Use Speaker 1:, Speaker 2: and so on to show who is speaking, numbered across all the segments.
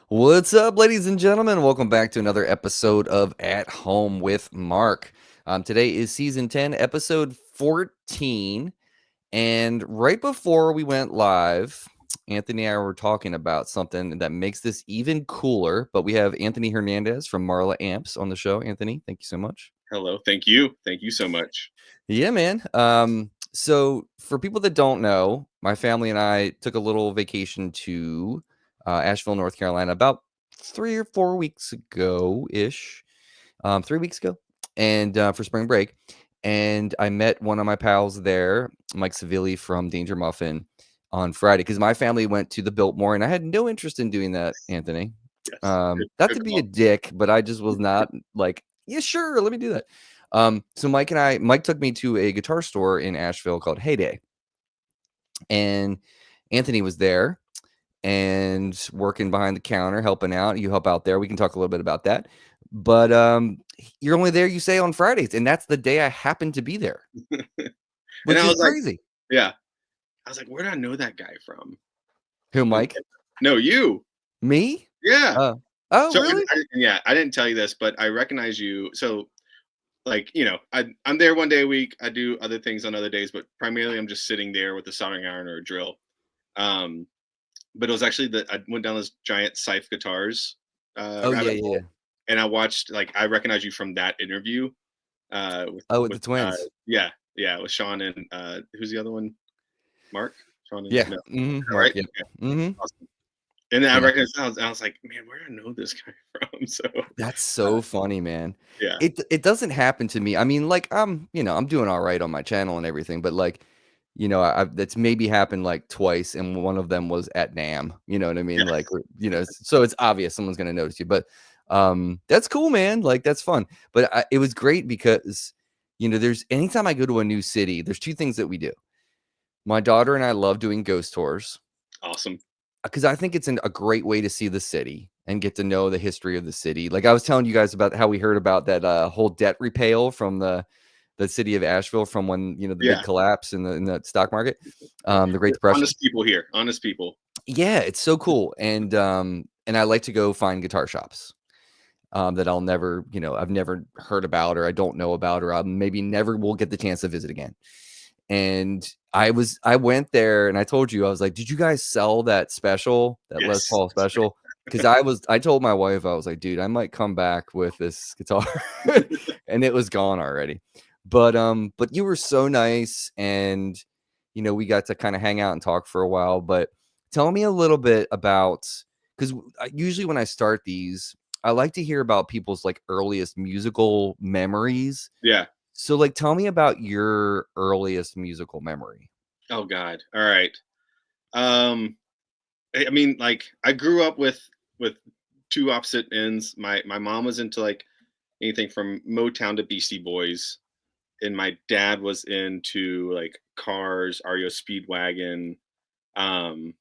Speaker 1: What's up, ladies and gentlemen? Welcome back to another episode of At Home with Mark. Today is season 10, episode 14. And right before we went live, Anthony and I were talking about something that makes this even cooler. But we have Anthony Hernandez from Marla Amps on the show. Anthony, thank you so much.
Speaker 2: Hello. Thank you. Thank you so much.
Speaker 1: Yeah, man. So for people that don't know, my family and I took a little vacation to Asheville, North Carolina, about 3 or 4 weeks ago-ish, 3 weeks ago, and for spring break. And I met one of my pals there, Mike Savilli from Danger Muffin, on Friday because my family went to the Biltmore, and I had no interest in doing that, Anthony.
Speaker 2: Yes.
Speaker 1: Not
Speaker 2: Good
Speaker 1: to be a
Speaker 2: call.
Speaker 1: dick, but I just was not like, yeah, sure, let me do that. So Mike took me to a guitar store in Asheville called Heyday, and Anthony was there and working behind the counter, helping out. You help out there. We can talk a little bit about that. But you're only there, you say, on Fridays, and that's the day I happened to be there,
Speaker 2: And
Speaker 1: which
Speaker 2: I
Speaker 1: is
Speaker 2: was like,
Speaker 1: crazy.
Speaker 2: yeah. I was like, where do I know that guy from?
Speaker 1: Who,
Speaker 2: And
Speaker 1: Mike?
Speaker 2: no, you.
Speaker 1: Me?
Speaker 2: Yeah.
Speaker 1: Oh, oh,
Speaker 2: So
Speaker 1: really?
Speaker 2: yeah, I didn't tell you this, but I recognize you. So I'm there one day a week. I do other things on other days, but primarily I'm just sitting there with a soldering iron or a drill. Um, but it was actually that I went down this giant Scythe guitars
Speaker 1: Oh, yeah,
Speaker 2: rabbit
Speaker 1: yeah, yeah.
Speaker 2: hole, and I watched I recognize you from that interview.
Speaker 1: Oh, with the
Speaker 2: With
Speaker 1: twins.
Speaker 2: yeah, yeah, with Sean and who's the other one? Mark? Sean and
Speaker 1: Yeah.
Speaker 2: no,
Speaker 1: Mark.
Speaker 2: right?
Speaker 1: Yep.
Speaker 2: Okay,
Speaker 1: Mm-hmm.
Speaker 2: awesome. And then I
Speaker 1: Yeah.
Speaker 2: recognized I was like, man, where do I know this guy from? So
Speaker 1: That's so funny, man.
Speaker 2: yeah,
Speaker 1: It doesn't happen to me. I mean, like, I'm doing all right on my channel and everything, but like, that's maybe happened like twice, and one of them was at NAM. You know what I mean? Like,
Speaker 2: yes,
Speaker 1: so it's obvious someone's gonna notice you. But that's cool, man. Like, that's fun. But it was great because there's anytime I go to a new city, there's two things that we do. My daughter and I love doing ghost tours
Speaker 2: awesome.
Speaker 1: because I think it's a great way to see the city and get to know the history of the city. Like I was telling you guys about how we heard about that whole debt repayal from the city of Asheville from when the big
Speaker 2: Yeah,
Speaker 1: collapse in the stock market, the Great Depression.
Speaker 2: honest people here, honest people.
Speaker 1: Yeah, it's so cool, and I like to go find guitar shops that I've never heard about or I don't know about or I maybe never will get the chance to visit again. And I went there and I told you, I was like, did you guys sell that special, that Les
Speaker 2: Yes,
Speaker 1: Paul special? Because I told my wife, I was like, dude, I might come back with this guitar. And it was gone already. But you were so nice, and we got to kind of hang out and talk for a while. But tell me a little bit about, because usually when I start these, I like to hear about people's like earliest musical memories.
Speaker 2: yeah.
Speaker 1: So, like, tell me about your earliest musical memory.
Speaker 2: Oh God. All right. Um, I mean, like I grew up with two opposite ends. My mom was into like anything from Motown to Beastie Boys, and my dad was into like Cars, REO Speedwagon. Um,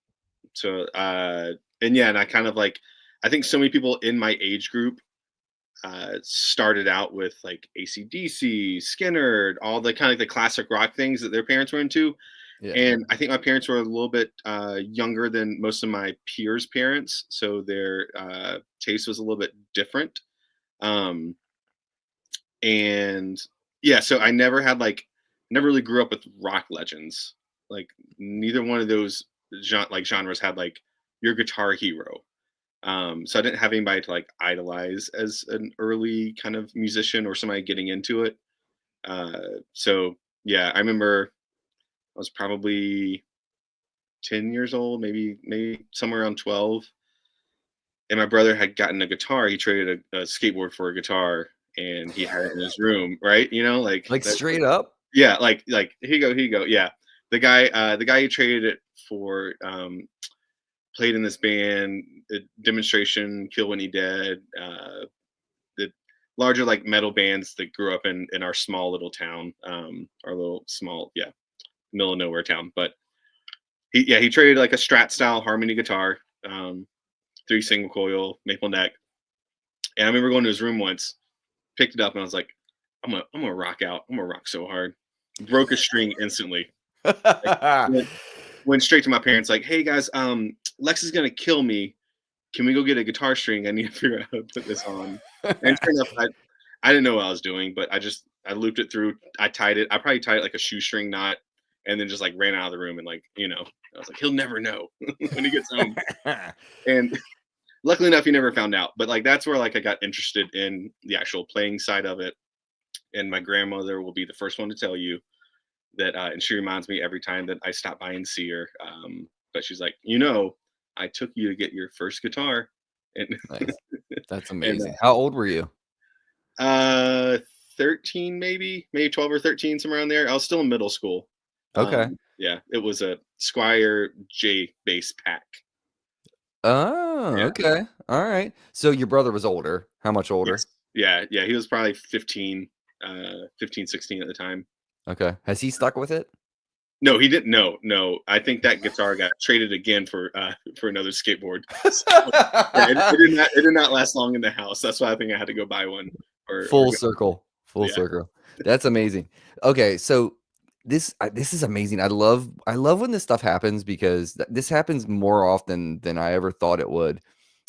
Speaker 2: and yeah, and I kind of like I think so many people in my age group started out with like ACDC, Skinner, all the kind of the classic rock things that their parents were into.
Speaker 1: Yeah.
Speaker 2: And I think my parents were a little bit younger than most of my peers' parents, so their taste was a little bit different. Um, and yeah, so I never really grew up with rock legends. Like neither one of those genres had like your guitar hero. So I didn't have anybody to like idolize as an early kind of musician or somebody getting into it. So yeah, I remember I was probably 10 years old, maybe somewhere around 12. And my brother had gotten a guitar. He traded a skateboard for a guitar and he had it in his room, right? Like
Speaker 1: Like,
Speaker 2: that,
Speaker 1: straight up?
Speaker 2: yeah, like here you go. Yeah. The guy he traded it for played in this band, a demonstration, Kill When He Dead, the larger like metal bands that grew up in our small little town, our little small, yeah, middle of nowhere town. But he traded like a Strat style harmony guitar, 3 single coil maple neck. And I remember going to his room once, picked it up, and I was like, I'm gonna rock out. I'm gonna rock so hard. Broke a string instantly. Like, went straight to my parents, like, hey guys, Lex is gonna kill me. can we go get a guitar string? I need to figure out how to put this on. And sure enough, I didn't know what I was doing, but I looped it through. I tied it. I probably tied it like a shoestring knot, and then just like ran out of the room and like I was like, he'll never know when he gets home. And luckily enough, he never found out. But like that's where like I got interested in the actual playing side of it. And my grandmother will be the first one to tell you that, and she reminds me every time that I stop by and see her. But she's like, I took you to get your first guitar, and
Speaker 1: Nice. That's
Speaker 2: and
Speaker 1: amazing. How old were you?
Speaker 2: 13 maybe 12 or 13, somewhere around there. I was still in middle school.
Speaker 1: Okay.
Speaker 2: Yeah, it was a Squire J bass pack.
Speaker 1: Oh,
Speaker 2: Yeah.
Speaker 1: okay. All right. So your brother was older. How much older?
Speaker 2: Yes. Yeah. He was probably 15, 16 at the time.
Speaker 1: Okay. Has he stuck with it?
Speaker 2: No, he didn't. No. I think that guitar got traded again for another skateboard. So, yeah, it did not last long in the house. That's why I think I had to go buy one.
Speaker 1: Full circle. Full
Speaker 2: Yeah.
Speaker 1: circle. That's amazing. Okay, so this is amazing. I love when this stuff happens because this happens more often than I ever thought it would.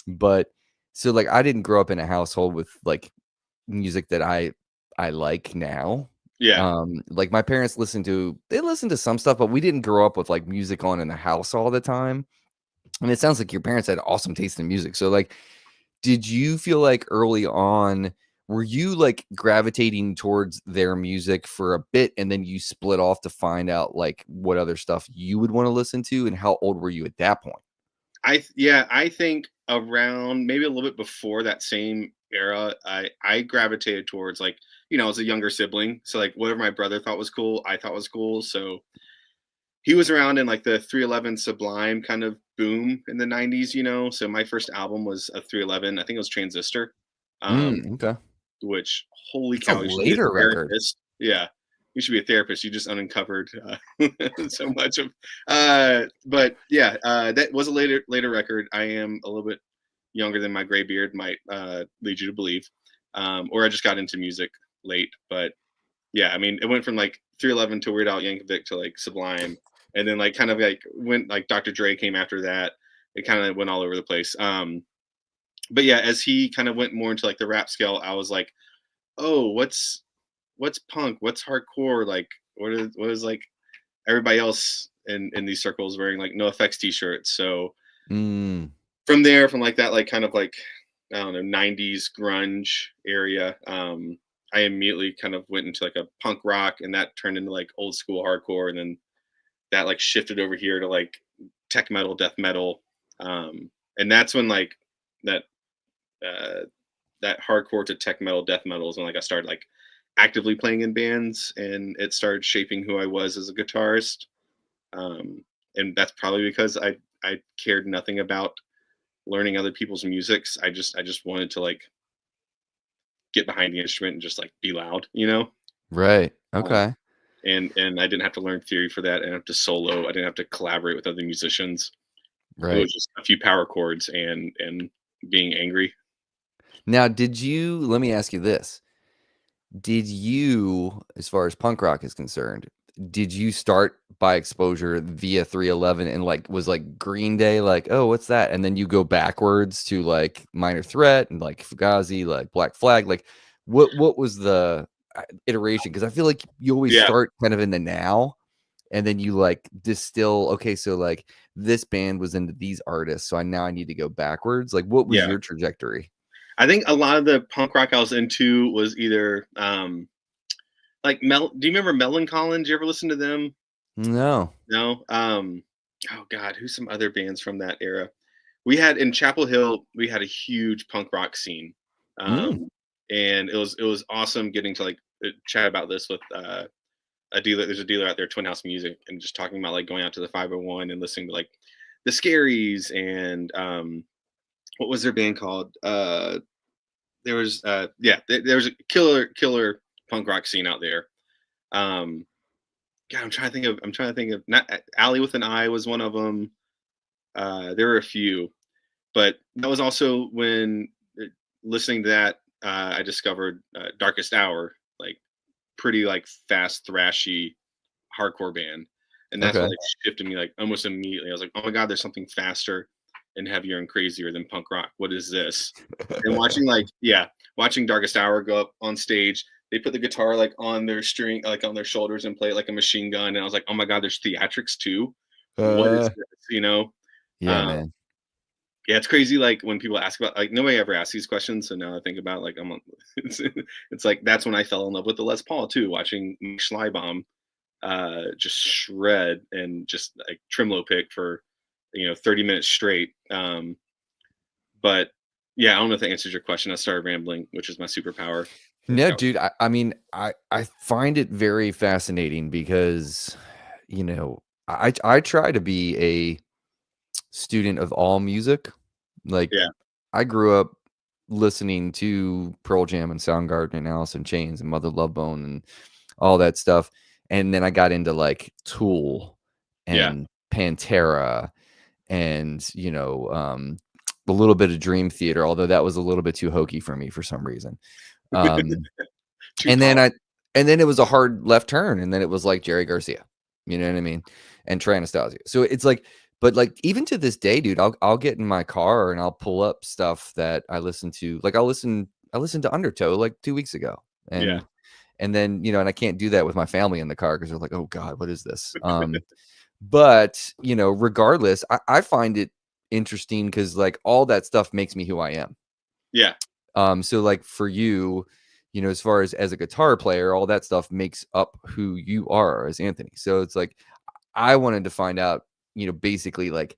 Speaker 1: But so like I didn't grow up in a household with like music that I like now.
Speaker 2: Yeah.
Speaker 1: Like my parents listened to some stuff, but we didn't grow up with like music on in the house all the time. And it sounds like your parents had awesome taste in music. So like did you feel like early on were you like gravitating towards their music for a bit and then you split off to find out like what other stuff you would want to listen to, and how old were you at that point?
Speaker 2: I think around maybe a little bit before that same era, I gravitated towards like, I was a younger sibling. So like whatever my brother thought was cool, I thought was cool. So he was around in like the 311 Sublime kind of boom in the 90s. So my first album was a 311. I think it was Transistor.
Speaker 1: Okay.
Speaker 2: Which, holy
Speaker 1: It's a
Speaker 2: cow, you should be a
Speaker 1: later record.
Speaker 2: therapist. Yeah, you should be a therapist. You just uncovered so much of. But yeah, that was a later record. I am a little bit younger than my gray beard might lead you to believe, or I just got into music late. But yeah, I mean, it went from like 311 to Weird Al Yankovic to like Sublime, and then like kind of like went like Dr. Dre came after that. It kind of went all over the place. But yeah, as he kind of went more into like the rap scale, I was like, oh, what's punk? What's hardcore? Like, what is like everybody else in these circles wearing like No Effects t-shirts? So
Speaker 1: Mm,
Speaker 2: from there, from like that, like kind of like I don't know, 90s grunge area, I immediately kind of went into like a punk rock, and that turned into like old school hardcore, and then that like shifted over here to like tech metal, death metal, and that's when like that uh, that hardcore to tech metal, death metal is when like I started like actively playing in bands, and it started shaping who I was as a guitarist. And that's probably because I cared nothing about learning other people's musics. I just wanted to like get behind the instrument and just like be loud.
Speaker 1: right.
Speaker 2: Uh,
Speaker 1: Okay.
Speaker 2: and I didn't have to learn theory for that. I didn't have to solo. I didn't have to collaborate with other musicians. It
Speaker 1: Right.
Speaker 2: was just a few power chords and being angry.
Speaker 1: Now, let me ask you this. Did you, as far as punk rock is concerned, did you start by exposure via 311 and like was like Green Day, like, oh, what's that? And then you go backwards to like Minor Threat and like Fugazi, like Black Flag. Like what was the iteration? Because I feel like you always
Speaker 2: Yeah,
Speaker 1: start kind of in the now and then you like distill, okay, so like this band was into these artists, so I need to go backwards. Like what was
Speaker 2: yeah.
Speaker 1: your trajectory?
Speaker 2: I think a lot of the punk rock I was into was either like do you remember Melon Did you ever listen to them?
Speaker 1: No.
Speaker 2: No. Oh God, who's some other bands from that era? We had in Chapel Hill, we had a huge punk rock scene.
Speaker 1: Mm,
Speaker 2: And it was awesome getting to like chat about this with a dealer. There's a dealer out there, Twin House Music, and just talking about like going out to the 501 and listening to like the Scaries and what was their band called? There was there was a killer punk rock scene out there. Um, God, I'm trying to think of not Alley with an Eye was one of them. There were a few, but that was also when listening to that I discovered Darkest Hour, like pretty like fast thrashy hardcore band, and that's what
Speaker 1: okay.
Speaker 2: like shifted me like almost immediately. I was like, oh my god, there's something faster and heavier and crazier than punk rock. What is this? And watching Darkest Hour go up on stage, they put the guitar like on their string, like on their shoulders, and play it like a machine gun. And I was like, oh my god, there's theatrics too. What is this?
Speaker 1: Yeah,
Speaker 2: Um,
Speaker 1: man.
Speaker 2: yeah, it's crazy. Like when people ask about, like, nobody ever asks these questions. So now I think about, like, it's like that's when I fell in love with the Les Paul too, watching Schleibaum just shred and just like tremolo pick for 30 minutes straight. But yeah, I don't know if that answers your question. I started rambling, which is my superpower.
Speaker 1: No, dude. I mean, I find it very fascinating because, I try to be a student of all music. Like,
Speaker 2: Yeah,
Speaker 1: I grew up listening to Pearl Jam and Soundgarden and Alice in Chains and Mother Love Bone and all that stuff. And then I got into like Tool
Speaker 2: yeah.
Speaker 1: and Pantera and, a little bit of Dream Theater, although that was a little bit too hokey for me for some reason. Um,
Speaker 2: Too
Speaker 1: and then
Speaker 2: powerful.
Speaker 1: and then it was a hard left turn, and then it was like Jerry Garcia, you know what I mean? And Trey Anastasio. So it's like, but like even to this day, dude, I'll get in my car and I'll pull up stuff that I listen to. Like I listened to Undertow like 2 weeks ago.
Speaker 2: Yeah,
Speaker 1: And then, and I can't do that with my family in the car because they're like, oh God, what is this? But regardless, I find it interesting because like all that stuff makes me who I am.
Speaker 2: yeah,
Speaker 1: So like for you, as far as a guitar player, all that stuff makes up who you are as Anthony. So it's like I wanted to find out, basically like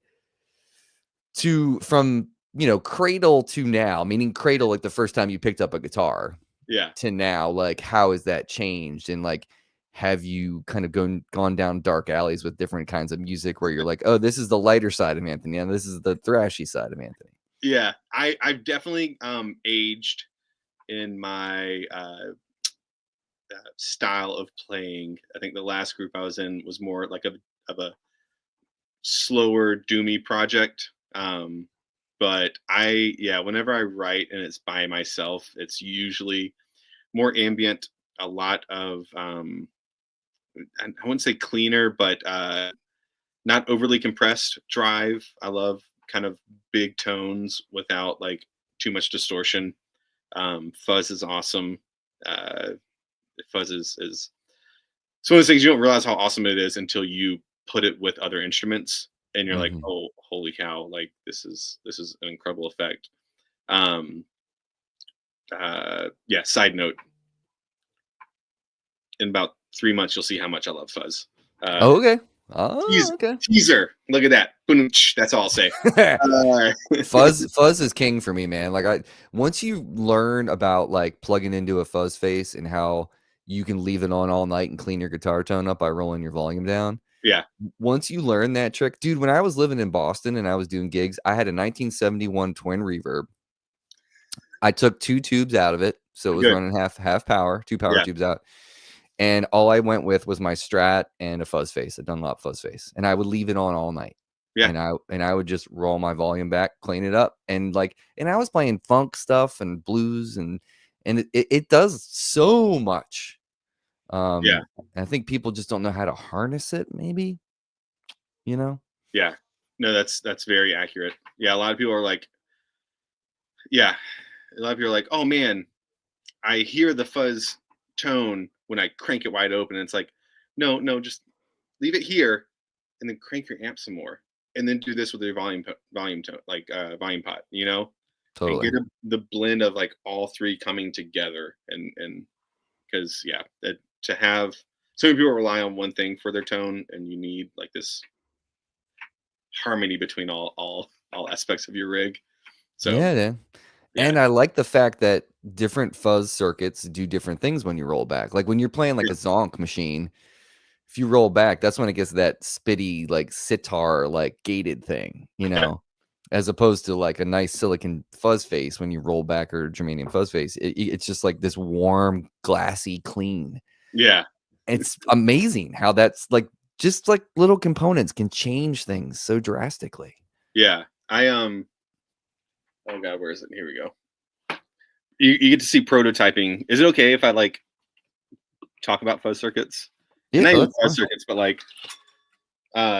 Speaker 1: from cradle to now, meaning cradle like the first time you picked up a guitar
Speaker 2: yeah.
Speaker 1: to now, like how has that changed? And like have you kind of gone down dark alleys with different kinds of music where you're like, oh, this is the lighter side of Anthony and this is the thrashy side of Anthony?
Speaker 2: Yeah, I've definitely aged in my style of playing. I think the last group I was in was more like of a slower, doomy project. But whenever I write and it's by myself, it's usually more ambient, a lot of I wouldn't say cleaner, but not overly compressed drive. I love kind of big tones without like too much distortion. Fuzz is awesome. Uh, Fuzz is it's one of those things you don't realize how awesome it is until you put it with other instruments, and you're like,
Speaker 1: Mhm.
Speaker 2: oh, holy cow! Like this is an incredible effect. Um, yeah. Side note: in about 3 months, you'll see how much I love Fuzz. Uh,
Speaker 1: Oh, okay. Oh, okay.
Speaker 2: Teaser. Look at that. Boom, that's all I'll say. Uh,
Speaker 1: Fuzz is king for me, man. Like once you learn about like plugging into a fuzz face and how you can leave it on all night and clean your guitar tone up by rolling your volume down.
Speaker 2: yeah.
Speaker 1: Once you learn that trick, dude, when I was living in Boston and I was doing gigs, I had a 1971 twin reverb. I took 2 tubes out of it, so it was
Speaker 2: Good.
Speaker 1: running half power, 2 power
Speaker 2: Yeah.
Speaker 1: tubes out. And all I went with was my Strat and a fuzz face, a Dunlop fuzz face, and I would leave it on all night.
Speaker 2: Yeah.
Speaker 1: And I would just roll my volume back, clean it up, and I was playing funk stuff and blues and it does so much.
Speaker 2: Yeah.
Speaker 1: And I think people just don't know how to harness it, maybe, you know?
Speaker 2: Yeah. No, that's very accurate. Yeah. A lot of people are like, yeah. A lot of people are like, oh man, I hear the fuzz tone when I crank it wide open. And it's like, no, just leave it here and then crank your amp some more. And then do this with your volume tone, like volume pot, and
Speaker 1: Totally.
Speaker 2: get the blend of like all three coming together. And because to have so many people rely on one thing for their tone, and you need like this harmony between all aspects of your rig. So
Speaker 1: Yeah, man.
Speaker 2: yeah,
Speaker 1: And I like the fact that different fuzz circuits do different things when you roll back. Like when you're playing like a zonk machine, if you roll back, that's when it gets that spitty, like sitar, like gated thing, as opposed to like a nice silicon fuzz face when you roll back or germanium fuzz face. It's just like this warm, glassy, clean.
Speaker 2: yeah,
Speaker 1: It's amazing how that's like just like little components can change things so drastically.
Speaker 2: yeah. Oh god, where is it? Here we go. You get to see prototyping. Is it okay if I like talk about fuzz circuits?
Speaker 1: Yeah,
Speaker 2: And not even
Speaker 1: that's
Speaker 2: fuzz
Speaker 1: fine.
Speaker 2: circuits, but like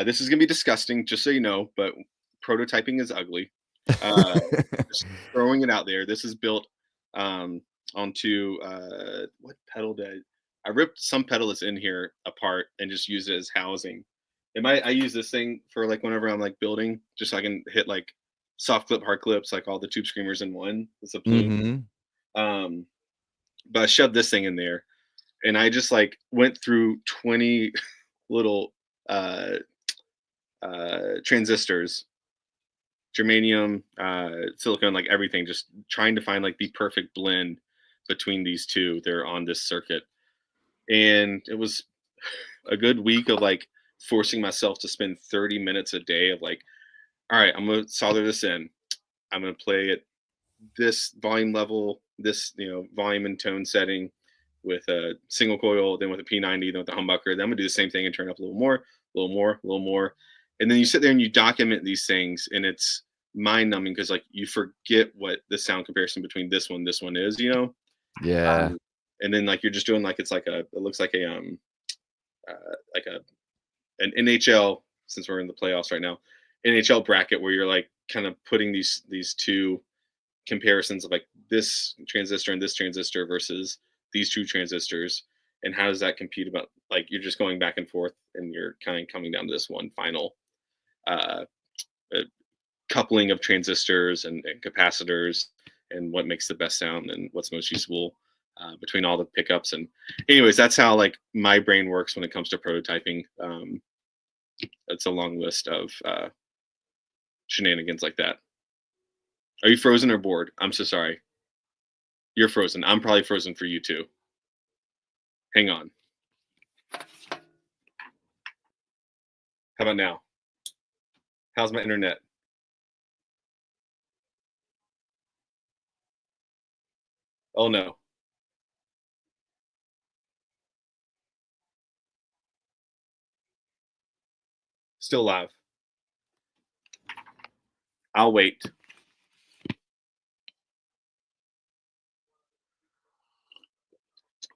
Speaker 2: this is gonna be disgusting, just so you know. But prototyping is ugly. Uh, just throwing it out there. This is built onto what pedal did I ripped some pedal that's in here apart and just use it as housing. I use this thing for like whenever I'm like building, just so I can hit like soft clip, hard clips, like all the tube screamers in one. It's a plume.
Speaker 1: Mm-hmm.
Speaker 2: Um, but I shoved this thing in there, and I just like went through 20 little uh, transistors, germanium, silicone, like everything, just trying to find like the perfect blend between these two. They're on this circuit, and it was a good week of like forcing myself to spend 30 minutes a day of like, all right, I'm gonna solder this in. I'm gonna play at this volume level, this volume and tone setting with a single coil, then with a P90, then with the humbucker. Then I'm gonna do the same thing and turn up a little more, a little more, a little more. And then you sit there and you document these things, and it's mind numbing because like you forget what the sound comparison between this one is,
Speaker 1: Yeah.
Speaker 2: and then like you're just doing like it looks like a an NHL, since we're in the playoffs right now, NHL bracket where you're like kind of putting these two comparisons of like this transistor and this transistor versus these two transistors, and how does that compete about, like, you're just going back and forth and you're kind of coming down to this one final uh, uh, coupling of transistors and capacitors, and what makes the best sound and what's most useful between all the pickups. And anyways, that's how like my brain works when it comes to prototyping. It's a long list of shenanigans like that. Are you frozen or bored? I'm so sorry. You're frozen. I'm probably frozen for you too. Hang on. How about now? How's my internet? Oh no. Still live. I'll wait.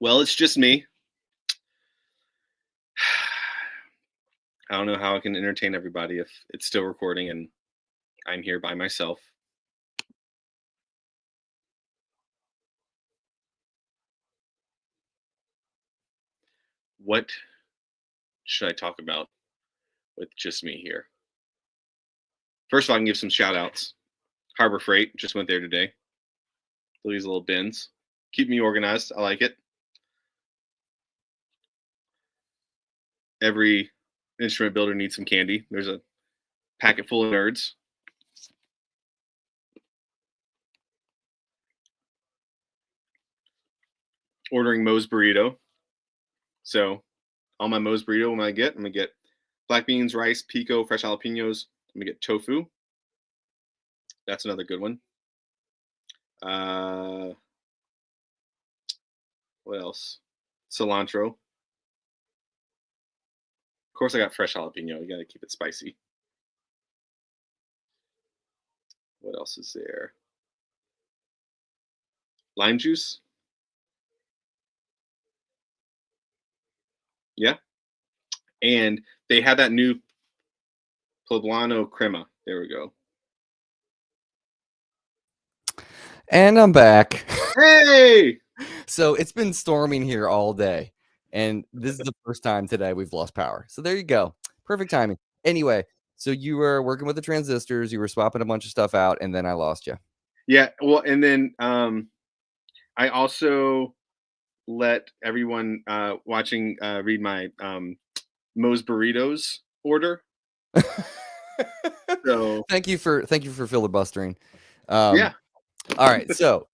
Speaker 2: Well, it's just me. I don't know how I can entertain everybody if it's still recording and I'm here by myself. What should I talk about with just me here? First of all, I can give some shout outs. Harbor Freight just went there today. These little bins. Keep me organized. I like it. Every instrument builder needs some candy. There's a packet full of nerds. Ordering Moe's burrito. So all my Moe's burrito, when I get, I'm gonna get black beans, rice, pico, fresh jalapenos. I'm gonna get tofu. That's another good one. What else? Cilantro. Of course, I got fresh jalapeno. You gotta keep it spicy. What else is there? Lime juice. Yeah. And they had that new poblano crema. There we go.
Speaker 1: And I'm back.
Speaker 2: Hey!
Speaker 1: So it's been storming here all day, and this is the first time today we've lost power. So there you go. Perfect timing. Anyway, so you were working with the transistors, you were swapping a bunch of stuff out, and then I lost you.
Speaker 2: Yeah. Well, and then I also let everyone watching read my Moe's burritos order. So
Speaker 1: thank you for filibustering.
Speaker 2: yeah.
Speaker 1: All right. So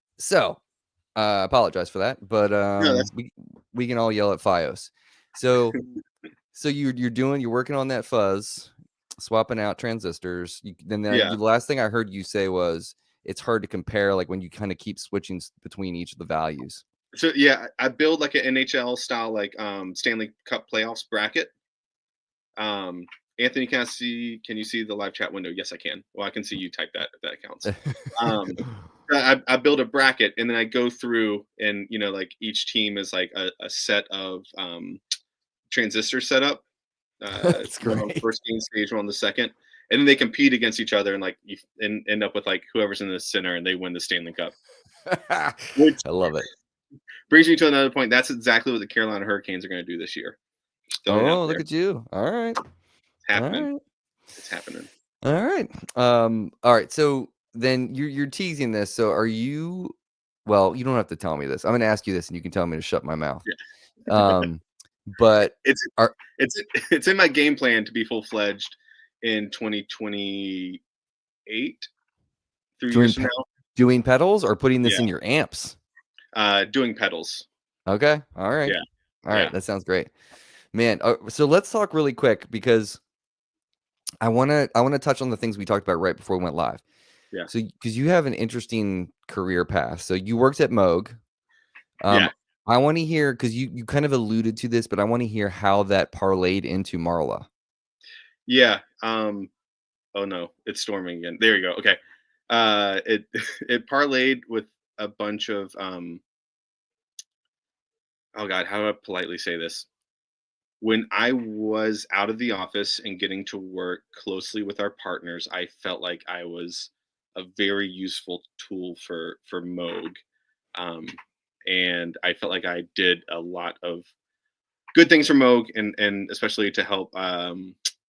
Speaker 1: apologize for that, but
Speaker 2: No,
Speaker 1: we can all yell at Fios. So you're working on that fuzz, swapping out transistors. The last thing I heard you say was it's hard to compare, like when you kind of keep switching between each of the values.
Speaker 2: So yeah, I build like an NHL style, like Stanley Cup playoffs bracket. Anthony, can you see the live chat window? Yes, I can. Well, I can see you type that if that counts. I build a bracket, and then I go through, and like each team is like a set of transistor setup.
Speaker 1: That's great.
Speaker 2: One on the first game, stage one on the second, and then they compete against each other, and like end up with like whoever's in the center, and they win the Stanley Cup.
Speaker 1: I
Speaker 2: Which
Speaker 1: love it.
Speaker 2: brings me to another point. That's exactly what the Carolina Hurricanes are going to do this year. Just throwing it out
Speaker 1: Oh, look
Speaker 2: there.
Speaker 1: at you. All right.
Speaker 2: It's
Speaker 1: All
Speaker 2: happening.
Speaker 1: right.
Speaker 2: It's happening.
Speaker 1: All right. All right. So then you're teasing this. So are you, well, you don't have to tell me this. I'm going to ask you this and you can tell me to shut my mouth.
Speaker 2: Yeah.
Speaker 1: But
Speaker 2: It's
Speaker 1: are
Speaker 2: it's it's in my game plan to be full fledged in 2028, 3 years
Speaker 1: doing
Speaker 2: from now.
Speaker 1: doing pedals or putting this
Speaker 2: Yeah.
Speaker 1: in your amps?
Speaker 2: Doing pedals.
Speaker 1: Okay. All right.
Speaker 2: Yeah.
Speaker 1: All right.
Speaker 2: Yeah.
Speaker 1: That sounds great. Man, so let's talk really quick because I want to touch on the things we talked about right before we went live.
Speaker 2: Yeah.
Speaker 1: So because you have an interesting career path. So you worked at Moog.
Speaker 2: Yeah.
Speaker 1: I want to hear, because you kind of alluded to this, but I want to hear how that parlayed into Marla.
Speaker 2: Yeah. Oh no, it's storming again. There you go. Okay. It it parlayed with a bunch of oh god, how do I politely say this? When I was out of the office and getting to work closely with our partners, I felt like I was a very useful tool for Moog. Um, and I felt like I did a lot of good things for Moog, and especially to help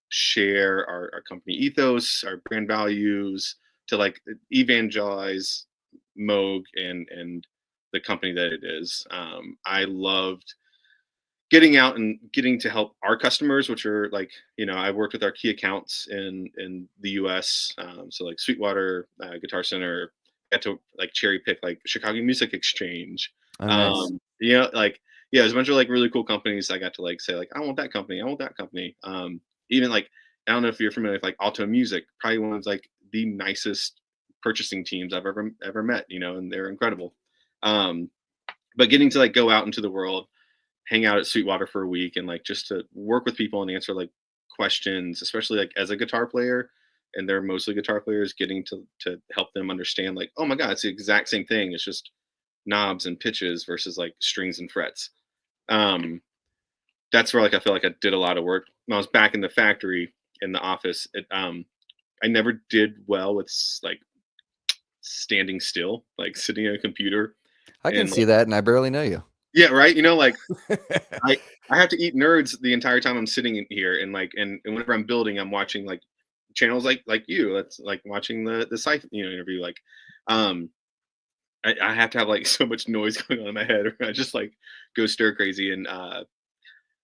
Speaker 2: share our company ethos, our brand values, to like evangelize Moog and the company that it is. I loved getting out and getting to help our customers, which are like, I worked with our key accounts in the US, so like Sweetwater, Guitar Center, got to like cherry pick like Chicago Music Exchange,
Speaker 1: Oh, nice.
Speaker 2: like, yeah, there's a bunch of like really cool companies. I got to like say like, I want that company, I want that company. Even like, I don't know if you're familiar with like Alto Music, probably one of like the nicest purchasing teams I've ever met, and they're incredible. um but getting to like go out into the world, hang out at Sweetwater for a week, and like just to work with people and answer like questions, especially like as a guitar player, and they're mostly guitar players, getting to help them understand like, oh my god, it's the exact same thing. It's just knobs and pitches versus like strings and frets. Um, that's where like I feel like I did a lot of work. When I was back in the factory in the office, I never did well with like standing still, like sitting at a computer
Speaker 1: I can
Speaker 2: and
Speaker 1: see
Speaker 2: like,
Speaker 1: that, and I barely know you.
Speaker 2: yeah, right. Like I I have to eat nerds the entire time I'm sitting in here, and like and whenever I'm building, I'm watching like channels like you. That's like watching the sci interview. Like, um, I have to have like so much noise going on in my head, or I just like go stir crazy. And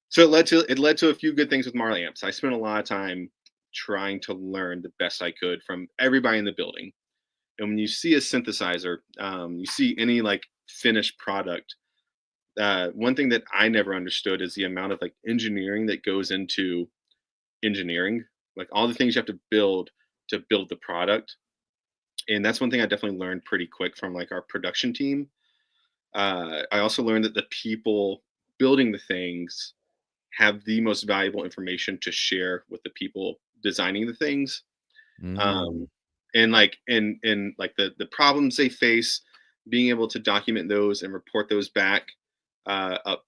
Speaker 2: so it led to a few good things with Marla Amps. I spent a lot of time trying to learn the best I could from everybody in the building. And when you see a synthesizer, you see any like finished product, one thing that I never understood is the amount of like engineering that goes into engineering, like all the things you have to build the product. And that's one thing I definitely learned pretty quick from like our production team. I also learned that the people building the things have the most valuable information to share with the people designing the things.
Speaker 1: Mm.
Speaker 2: Um, and like and like the problems they face, being able to document those and report those back up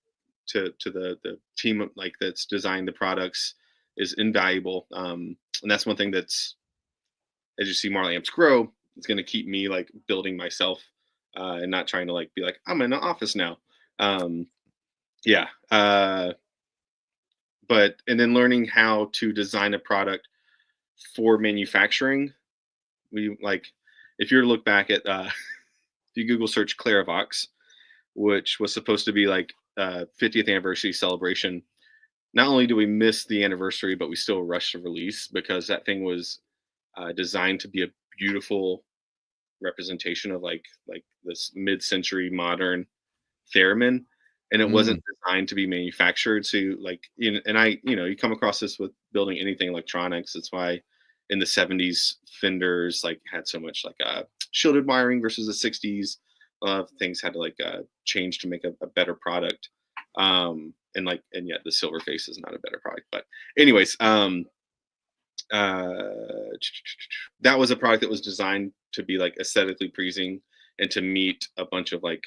Speaker 2: to the team like that's designed the products is invaluable. And that's one thing that's, as you see Marla Amps grow, it's going to keep me like building myself, and not trying to like be like I'm in an office now. Um, yeah, but and then learning how to design a product for manufacturing. We like, if you were to look back at if you Google search Clarivox, which was supposed to be like 50th anniversary celebration. Not only do we miss the anniversary, but we still rush to release because that thing was designed to be a beautiful representation of like this mid-century modern theremin, and it wasn't
Speaker 1: Mm.
Speaker 2: designed to be manufactured. So like, and I, you come across this with building anything electronics. That's why in the 70s Fenders like had so much like shielded wiring versus the 60s. Things had to like change to make a better product. And yet the silver face is not a better product. But anyways, uh, that was a product that was designed to be like aesthetically pleasing and to meet a bunch of like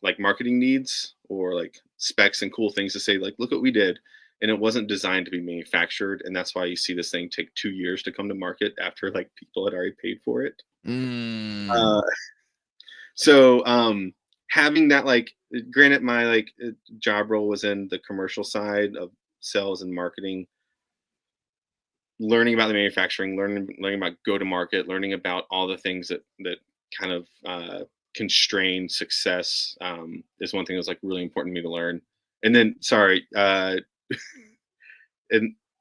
Speaker 2: like marketing needs or like specs and cool things to say like, look what we did. and it wasn't designed to be manufactured, and that's why you see this thing take 2 years to come to market after like people had already paid for it.
Speaker 1: Mm.
Speaker 2: Uh, so having that, like, granted, my like job role was in the commercial side of sales and marketing, learning about the manufacturing, learning about go to market, learning about all the things that kind of constrain success, is one thing that's like really important to me to learn. And then, sorry, and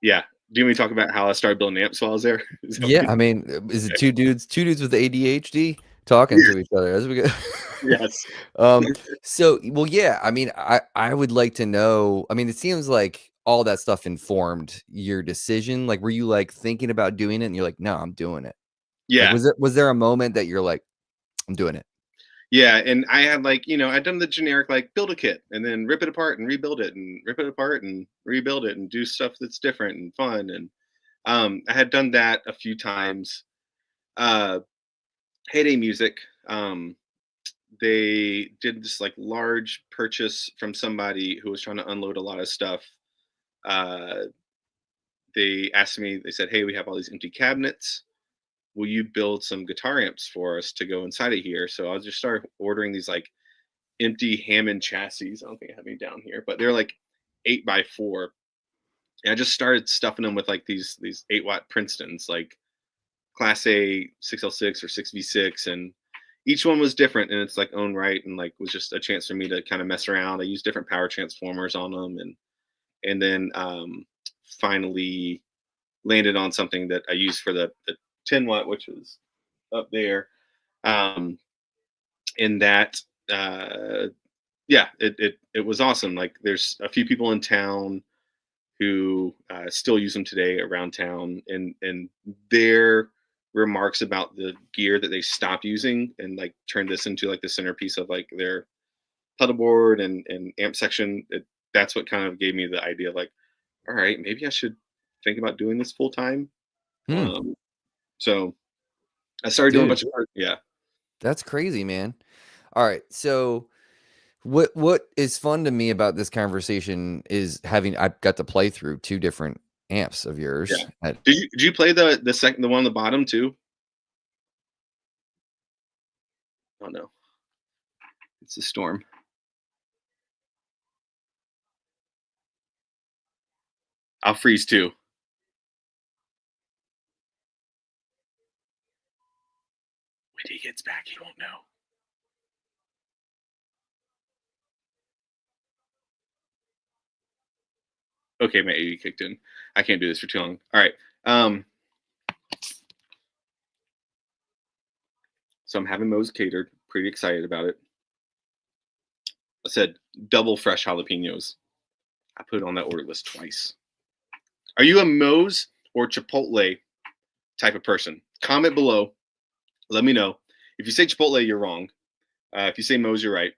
Speaker 2: yeah, do you want me to talk about how I started building amps while I was there? Is that what
Speaker 1: Yeah, I mean, is it
Speaker 2: okay.
Speaker 1: two dudes with ADHD talking to each other as we go?
Speaker 2: Yes.
Speaker 1: um, so well, yeah, I mean, I would like to know. I mean, it seems like all that stuff informed your decision. Like, were you like thinking about doing it, and you're like, no, I'm doing it. Like,
Speaker 2: Yeah.
Speaker 1: was there a moment that you're like, I'm doing it?
Speaker 2: Yeah, and I had, like, I'd done the generic, like, build a kit and then rip it apart and rebuild it and rip it apart and rebuild it and do stuff that's different and fun, and I had done that a few times. Uh, Heyday Music, they did this, like, large purchase from somebody who was trying to unload a lot of stuff. Uh, they asked me, they said, "Hey, we have all these empty cabinets. Will you build some guitar amps for us to go inside of here?" So I just started ordering these, like, empty Hammond chassis. I don't think I have any down here, but they're like 8x4. And I just started stuffing them with like these 8-watt Princetons, like Class A 6L6 or 6V6, and each one was different in its like own right, and like was just a chance for me to kind of mess around. I used different power transformers on them, and then finally landed on something that I used for the 10-watt, which was up there. Um, in that yeah, it was awesome. Like, there's a few people in town who still use them today around town, and their remarks about the gear that they stopped using and like turned this into like the centerpiece of like their pedal board and amp section. That's what kind of gave me the idea of like, all right, maybe I should think about doing this full time.
Speaker 1: Hmm,
Speaker 2: So I started doing a
Speaker 1: dude,
Speaker 2: bunch of art. Yeah,
Speaker 1: that's crazy, man. All right, so what is fun to me about this conversation is having I've got to play through two different amps of
Speaker 2: yeah.
Speaker 1: yours.
Speaker 2: Did you play the one on the bottom too? Oh no, it's a storm. I'll freeze too. When he gets back, he won't know. Okay, my AD kicked in. I can't do this for too long. All right. Um, so I'm having Moe's catered. Pretty excited about it. I said double fresh jalapenos. I put it on that order list twice. Are you a Moe's or Chipotle type of person? Comment below. Let me know. If you say Chipotle, you're wrong. If you say Moe's, you're right.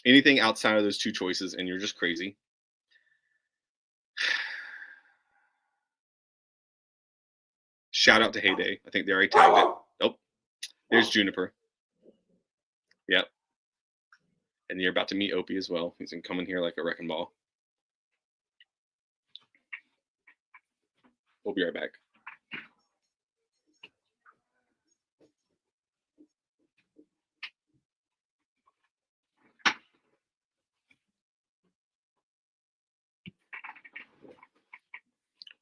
Speaker 2: Anything outside of those two choices, and you're just crazy. Shout out to Heyday. I think they already tagged it. Oh, there's Juniper. Yep. And you're about to meet Opie as well. He's gonna come in here like a wrecking ball. We'll be right back.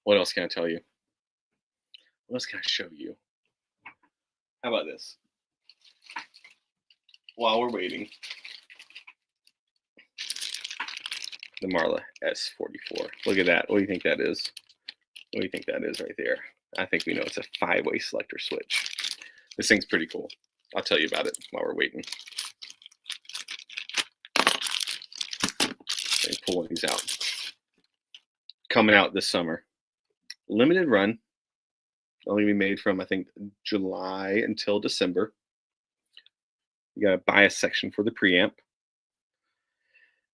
Speaker 2: What else can I tell you? What else can I show you? How about this? While we're waiting, the Marla S44. Look at that. What do you think that is? What do you think that is right there? I think we know it's a 5-way selector switch. This thing's pretty cool. I'll tell you about it while we're waiting. Let me pull one of these out. Coming out this summer. Limited run. Only be made from, I think, July until December. You got a bias section for the preamp.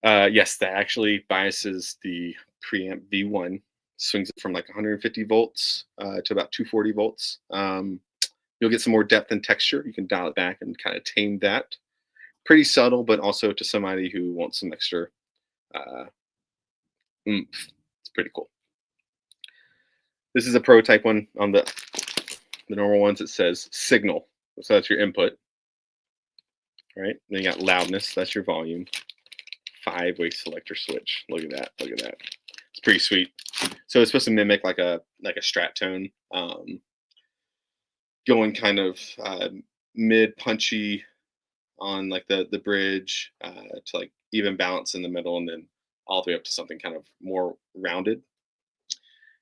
Speaker 2: Yes, that actually biases the preamp V1. Swings it from like 150 volts to about 240 volts. You'll get some more depth and texture. You can dial it back and kind of tame that. Pretty subtle, but also to somebody who wants some extra oomph. pretty cool. This is a prototype one. On the normal ones, it says signal, so that's your input, right? Then you got loudness, that's your volume. 5-way selector switch. Look at that. Look at that. It's pretty sweet. So it's supposed to mimic like a strat tone, going kind of mid punchy on like the bridge, to like even balance in the middle, and then all the way up to something kind of more rounded.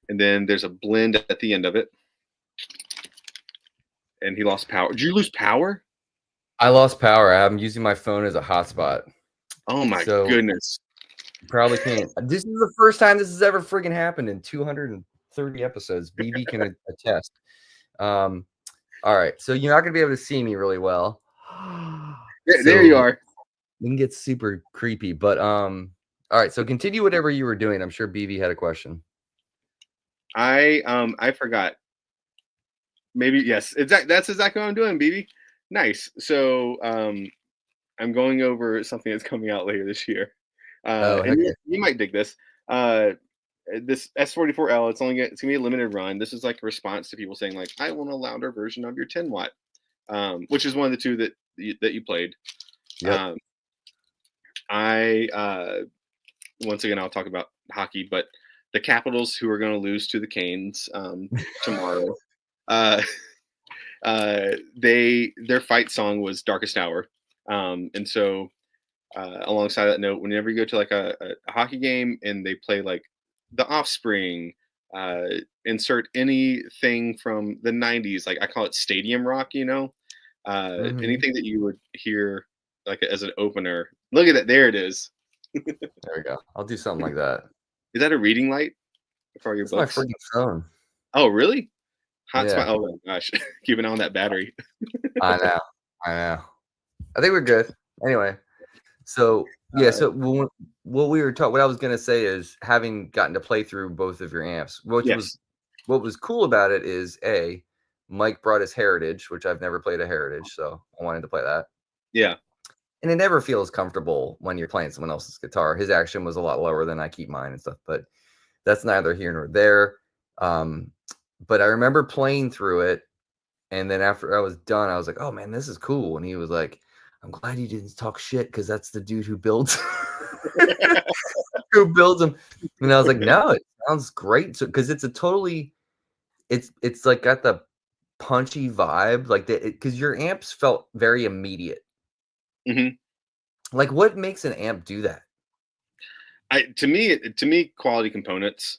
Speaker 2: And then there's a blend at the end of it. And he lost power. Did you lose power?
Speaker 1: I lost power. I'm using my phone as a hotspot.
Speaker 2: Oh my goodness.
Speaker 1: Probably can't. This is the first time this has ever friggin' happened in 230 episodes. BB can attest. All right. So you're not going to be able to see me really well.
Speaker 2: There you are.
Speaker 1: We can get super creepy. But all right. So continue whatever you were doing. I'm sure BB had a question.
Speaker 2: I forgot. Maybe yes. That's exactly what I'm doing, BB. Nice. So I'm going over something that's coming out later this year. And you might dig this. This S44L, it's gonna be a limited run. This is like a response to people saying like, I want a louder version of your 10 watt, which is one of the two that you played.
Speaker 1: Yep.
Speaker 2: Once again, I'll talk about hockey, but the Capitals, who are going to lose to the Canes tomorrow, their fight song was Darkest Hour. And so alongside that note, whenever you go to like a hockey game and they play like The Offspring, insert anything from the 90s, like I call it stadium rock, anything that you would hear like as an opener. Look at that. There it is.
Speaker 1: There we go. I'll do something like that.
Speaker 2: Is that a reading light for your books?
Speaker 1: My freaking phone.
Speaker 2: Oh, really?
Speaker 1: Yeah.
Speaker 2: Oh my gosh. Keeping on that battery.
Speaker 1: I know. I think we're good. Anyway. So yeah, so what I was gonna say is, having gotten to play through both of your amps, what was cool about it is Mike brought his Heritage, which I've never played a Heritage, so I wanted to play that.
Speaker 2: Yeah.
Speaker 1: And it never feels comfortable when you're playing someone else's guitar. His action was a lot lower than I keep mine and stuff, but that's neither here nor there. But I remember playing through it, and then after I was done, I was like, oh man, this is cool. And he was like, I'm glad you didn't talk shit, because that's the dude who builds them. And I was like, no, it sounds great. So because it's it's like got the punchy vibe, like because your amps felt very immediate.
Speaker 2: Mm-hmm.
Speaker 1: Like, what makes an amp do that?
Speaker 2: To me, quality components.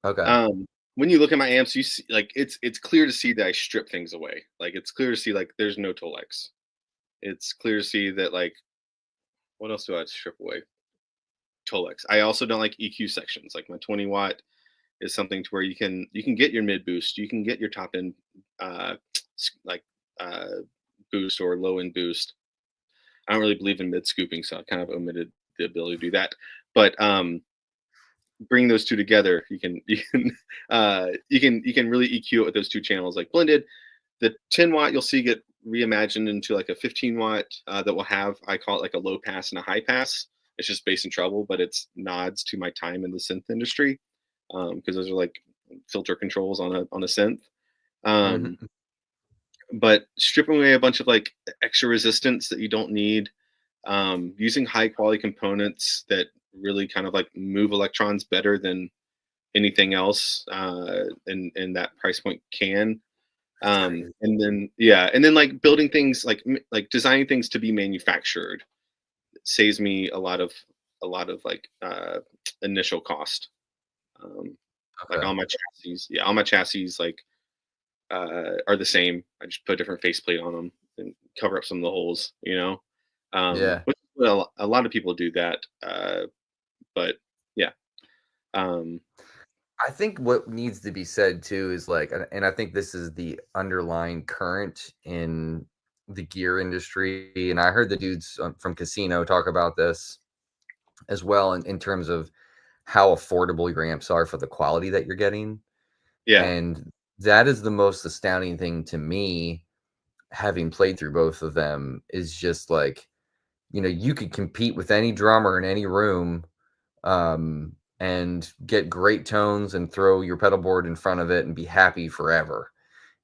Speaker 1: Okay.
Speaker 2: When you look at my amps, you see like it's clear to see that I strip things away. Like it's clear to see like there's no Tolex. It's clear to see that like, what else do I strip away? Tolex. I also don't like EQ sections. Like my 20 watt is something to where you can get your mid boost, you can get your top end boost or low end boost. I don't really believe in mid scooping, so I kind of omitted the ability to do that. But bring those two together, you can really EQ it with those two channels, like blended. The 10 watt you'll see get reimagined into like a 15 watt that will have, I call it like a low pass and a high pass. It's just bass and treble, but it's nods to my time in the synth industry, because those are like filter controls on a synth. But stripping away a bunch of like extra resistance that you don't need, using high quality components that really kind of like move electrons better than anything else in that price point can. And then like building things like designing things to be manufactured saves me a lot of like initial cost. Like all my chassis like are the same. I just put a different faceplate on them and cover up some of the holes, which a lot of people do that, but yeah.
Speaker 1: I think what needs to be said too is like, and I think this is the underlying current in the gear industry, and I heard the dudes from Casino talk about this as well, in terms of how affordable your amps are for the quality that you're getting.
Speaker 2: Yeah.
Speaker 1: And that is the most astounding thing to me, having played through both of them, is just like, you could compete with any drummer in any room, and get great tones and throw your pedal board in front of it and be happy forever.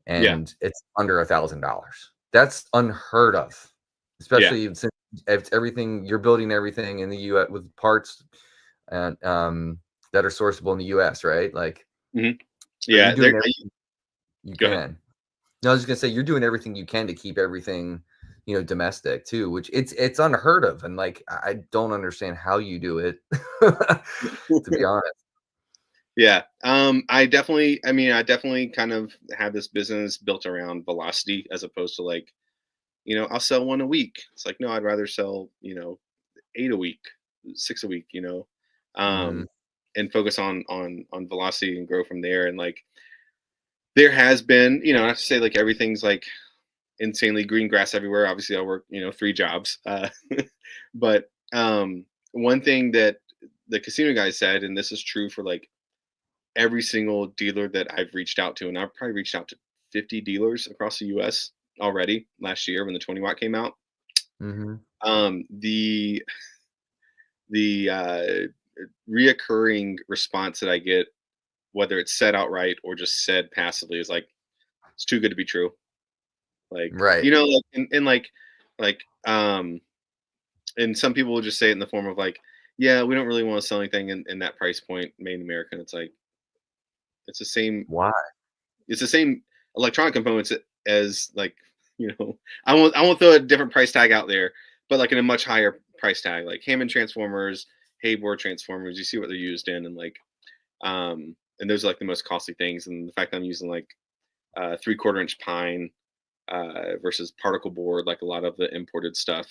Speaker 2: Yeah.
Speaker 1: And it's under $1,000. That's unheard of,
Speaker 2: Yeah.
Speaker 1: especially since it's everything you're building everything in the U.S. with parts and that are sourceable in the U.S. Right? Like,
Speaker 2: Hmm.
Speaker 1: so you're
Speaker 2: Yeah.
Speaker 1: doing everything you
Speaker 2: Go ahead.
Speaker 1: can. No, I was just gonna say you're doing everything you can to keep everything, domestic too, which it's unheard of, and like I don't understand how you do it, to be honest.
Speaker 2: Yeah. I mean, I definitely kind of had this business built around velocity as opposed to like, I'll sell one a week. It's like, no, I'd rather sell, 8 a week, 6 a week,
Speaker 1: Hmm.
Speaker 2: um, and focus on velocity and grow from there. And like, there has been, not to say like everything's like insanely green grass everywhere. Obviously, I work, 3 jobs. But one thing that the casino guy said, and this is true for like every single dealer that I've reached out to, and I've probably reached out to 50 dealers across the US already last year when the 20 watt came out.
Speaker 1: Hmm.
Speaker 2: The reoccurring response that I get, whether it's said outright or just said passively, is like, it's too good to be true. Like,
Speaker 1: Right.
Speaker 2: like, and like, and some people will just say it in the form of like, yeah, we don't really want to sell anything in that price point, made in America. And it's like, it's the same,
Speaker 1: Why?
Speaker 2: it's the same electronic components as like, I won't throw a different price tag out there, but like in a much higher price tag, like Hammond transformers, Heyday transformers, you see what they're used in, and like, and those are like the most costly things. And the fact that I'm using like 3/4 inch pine versus particle board, like a lot of the imported stuff,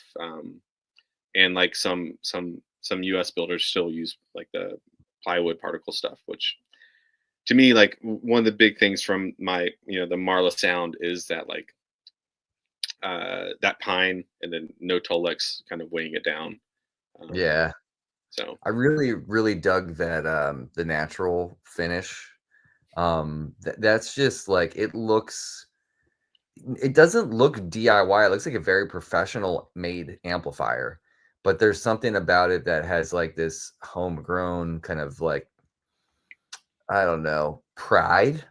Speaker 2: and like some US builders still use like the plywood particle stuff, which to me, like one of the big things from my, the Marla sound is that like that pine and then no Tolex kind of weighing it down. Um,
Speaker 1: Yeah.
Speaker 2: so
Speaker 1: I really, really dug that the natural finish. That's just like it doesn't look DIY. It looks like a very professional made amplifier, but there's something about it that has like this homegrown kind of like, I don't know, pride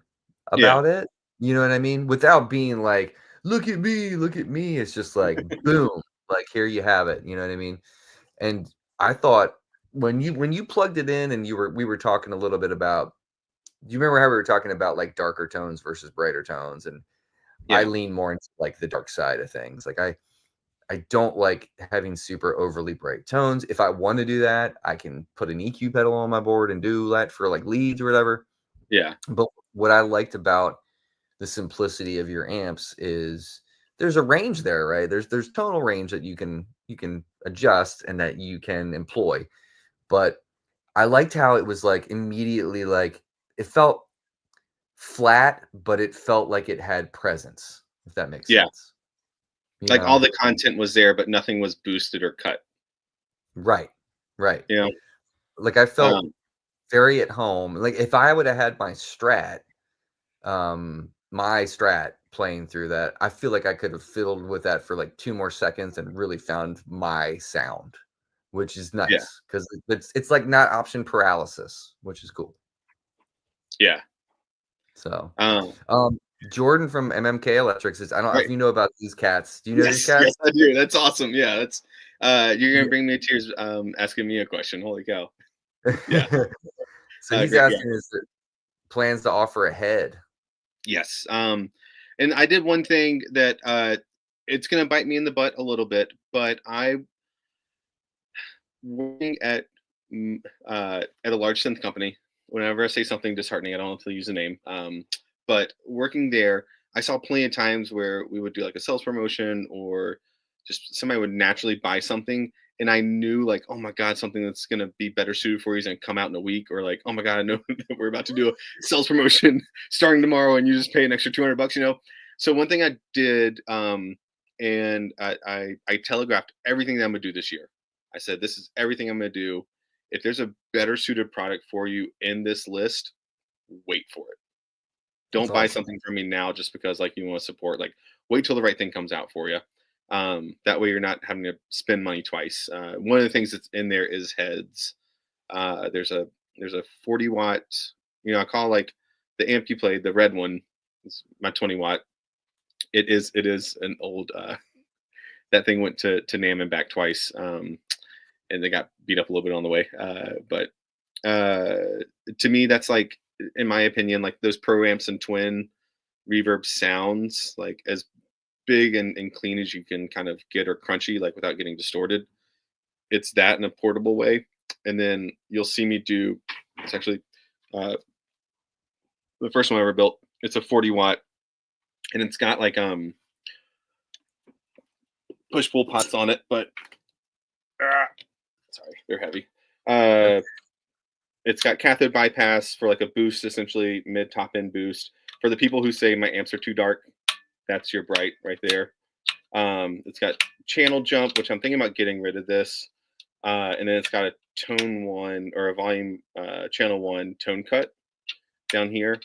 Speaker 2: yeah,
Speaker 1: about it. You know what I mean? Without being like, look at me, look at me. It's just like, boom, like here you have it. You know what I mean? And I thought when you plugged it in and we were talking a little bit about, do you remember how we were talking about like darker tones versus brighter tones? And I
Speaker 2: yeah,
Speaker 1: lean more into like the dark side of things. Like I don't like having super overly bright tones. If I want to do that, I can put an EQ pedal on my board and do that for like leads or whatever.
Speaker 2: yeah,
Speaker 1: But what I liked about the simplicity of your amps is there's a range there, right? There's tonal range that you can adjust and that you can employ. But I liked how it was like immediately like it felt flat, but it felt like it had presence, if that makes
Speaker 2: yeah.
Speaker 1: sense. You
Speaker 2: Like all
Speaker 1: know?
Speaker 2: the content was there, but nothing was boosted or cut.
Speaker 1: Right. Right.
Speaker 2: You know,
Speaker 1: Like I felt
Speaker 2: um,
Speaker 1: very at home. Like if I would have had my strat playing through that, I feel like I could have fiddled with that for like 2 more seconds and really found my sound, which is
Speaker 2: yeah,
Speaker 1: nice because it's like not option paralysis, which is cool.
Speaker 2: yeah.
Speaker 1: So,
Speaker 2: Um,
Speaker 1: um, Jordan from MMK Electrics is, I don't know if
Speaker 2: right.
Speaker 1: you know about these cats. Do you know these
Speaker 2: Yes, yes,
Speaker 1: cats?
Speaker 2: I do. That's awesome. Yeah, that's you're gonna
Speaker 1: Yeah.
Speaker 2: bring me to tears asking me a question. Holy cow. Yeah.
Speaker 1: So he's
Speaker 2: Great guy.
Speaker 1: asking is there plans to offer a head.
Speaker 2: Yes. And I did one thing that it's gonna bite me in the butt a little bit, but I working at a large synth company. Whenever I say something disheartening, I don't have to use a name. But working there, I saw plenty of times where we would do like a sales promotion or just somebody would naturally buy something. And I knew like, oh my God, something that's gonna be better suited for you is gonna come out in a week, or like, oh my God, I know that we're about to do a sales promotion starting tomorrow, and you just pay an extra $200. So one thing I did, and I telegraphed everything that I'm gonna do this year. I said, this is everything I'm going to do. If there's a better suited product for you in this list, wait for it.
Speaker 1: That's
Speaker 2: Don't buy
Speaker 1: awesome.
Speaker 2: something from me now just because like you want to support. Like wait till the right thing comes out for you. That way you're not having to spend money twice. One of the things that's in there is heads. There's a there's a 40 watt, I call like the amp you played, the red one, is my 20 watt. It is an old that thing went to NAMM and back twice. And they got beat up a little bit on the way. But to me, that's like, in my opinion, like those pro amps and twin reverb sounds like as big and clean as you can kind of get, or crunchy, like without getting distorted. It's that in a portable way. And then you'll see me do, it's actually uh, the first one I ever built. It's a 40 watt, and it's got like push pull pots on it, but sorry, they're heavy. It's got cathode bypass for like a boost, essentially mid top end boost. For the people who say my amps are too dark, that's your bright right there. It's got channel jump, which I'm thinking about getting rid of this. And then it's got a tone one, or a volume channel one tone cut down here.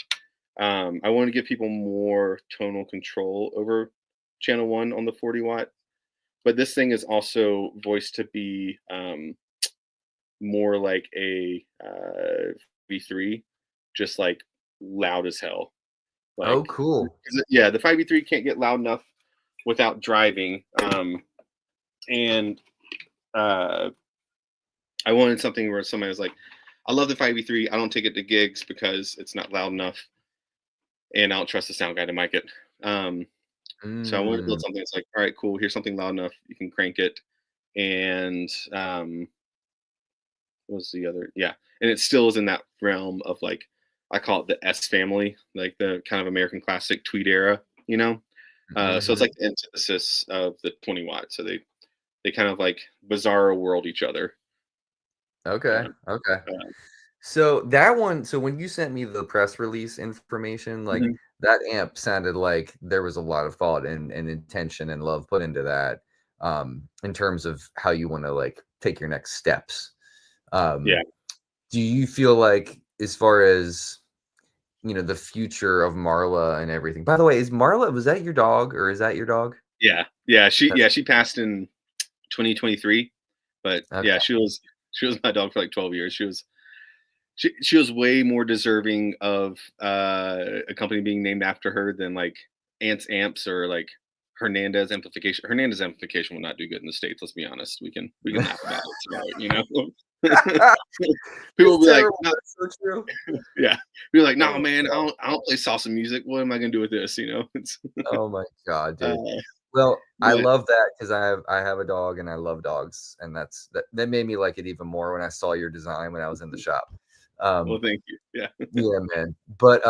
Speaker 2: I want to give people more tonal control over channel one on the 40 watt. But this thing is also voiced to be more like a V3, just like loud as hell. Like,
Speaker 1: Oh, cool.
Speaker 2: Yeah, the 5v3 can't get loud enough without driving. And I wanted something where somebody was like, I love the 5v3. I don't take it to gigs because it's not loud enough, and I don't trust the sound guy to mic it. So I wanted to build something that's like, all right, cool. Here's something loud enough. You can crank it. And what was the other? Yeah. And it still is in that realm of like, I call it the S family, like the kind of American classic Tweed era, So it's like the antithesis of the 20 watt. So they kind of like bizarro world each other.
Speaker 1: Okay. Okay. So that one, so when you sent me the press release information, like that amp sounded like there was a lot of thought and intention and love put into that, in terms of how you want to like take your next steps.
Speaker 2: Yeah.
Speaker 1: Do you feel like, as far as, the future of Marla and everything? By the way, was that your dog, or is that your dog?
Speaker 2: Yeah. She passed in 2023, but
Speaker 1: Okay.
Speaker 2: yeah, she was my dog for like 12 years. She was way more deserving of a company being named after her than like Amps or like Hernandez amplification. Hernandez amplification will not do good in the States. Let's be honest. We can laugh about it. People will be like, no.
Speaker 1: That's so true.
Speaker 2: Yeah, be like, no, man, I don't play salsa music. What am I gonna do with this? It's
Speaker 1: Oh my God, dude. Well, I love that, because I have a dog and I love dogs, and that made me like it even more when I saw your design when I was in the shop.
Speaker 2: well, thank you. Yeah.
Speaker 1: Yeah, man. But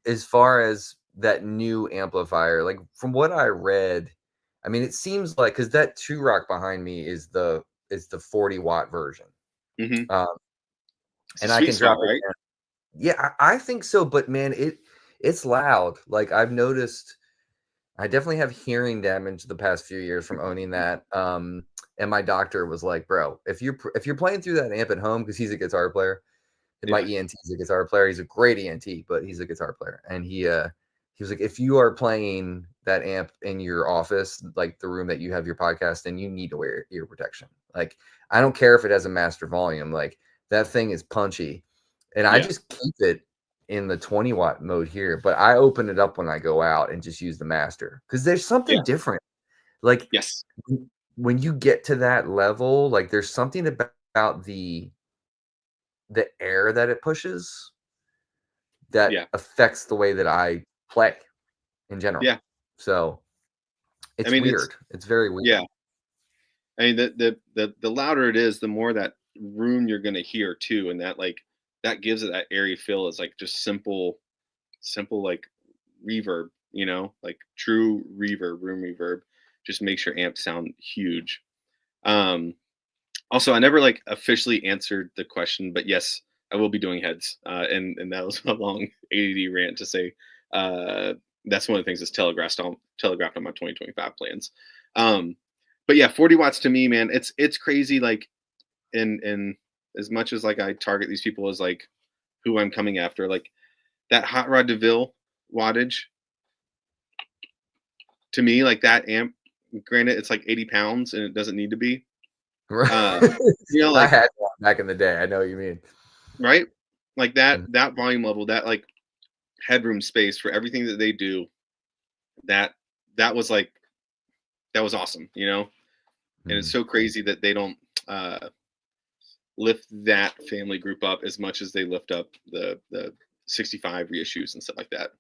Speaker 1: as far as that new amplifier, like from what I read, I mean, it seems like, because that 2-rock behind me is the 40 watt version.
Speaker 2: Mm-hmm.
Speaker 1: And I can drop
Speaker 2: right?
Speaker 1: it down. Yeah, I think so. But man, it's loud. Like, I've noticed, I definitely have hearing damage the past few years from owning that. And my doctor was like, bro, if you're playing through that amp at home, because he's a guitar player, and my ENT's a guitar player. He's a great ENT, but he's a guitar player. And he was like, if you are playing that amp in your office, like the room that you have your podcast in, you need to wear ear protection. Like, I don't care if it has a master volume. Like, that thing is punchy. And I just keep it in the 20 watt mode here, but I open it up when I go out and just use the master, because there's something different. Like,
Speaker 2: yes,
Speaker 1: when you get to that level, like, there's something about the air that it pushes that affects the way that I play in general.
Speaker 2: Yeah.
Speaker 1: So it's weird. It's very weird.
Speaker 2: Yeah. I mean, the louder it is, the more that room you're going to hear too. And that gives it that airy feel. Is like just simple, like reverb, like true reverb, room reverb, just makes your amp sound huge. Also, I never like officially answered the question, but yes, I will be doing heads. And that was a long ADD rant to say, that's one of the things that's telegraphed on my 2025 plans. But yeah, 40 watts to me, man, it's crazy. Like, in as much as like I target these people as like who I'm coming after, like that Hot Rod DeVille wattage, to me, like that amp, granted, it's like 80 pounds and it doesn't need to be.
Speaker 1: Right.
Speaker 2: Like,
Speaker 1: I had one back in the day. I know what you mean.
Speaker 2: Right. like that volume level, that like headroom space for everything that they do, that that was like that was awesome, you know. And it's
Speaker 1: Mhm.
Speaker 2: so crazy that they don't uh, lift that family group up as much as they lift up the 65 reissues and stuff like that.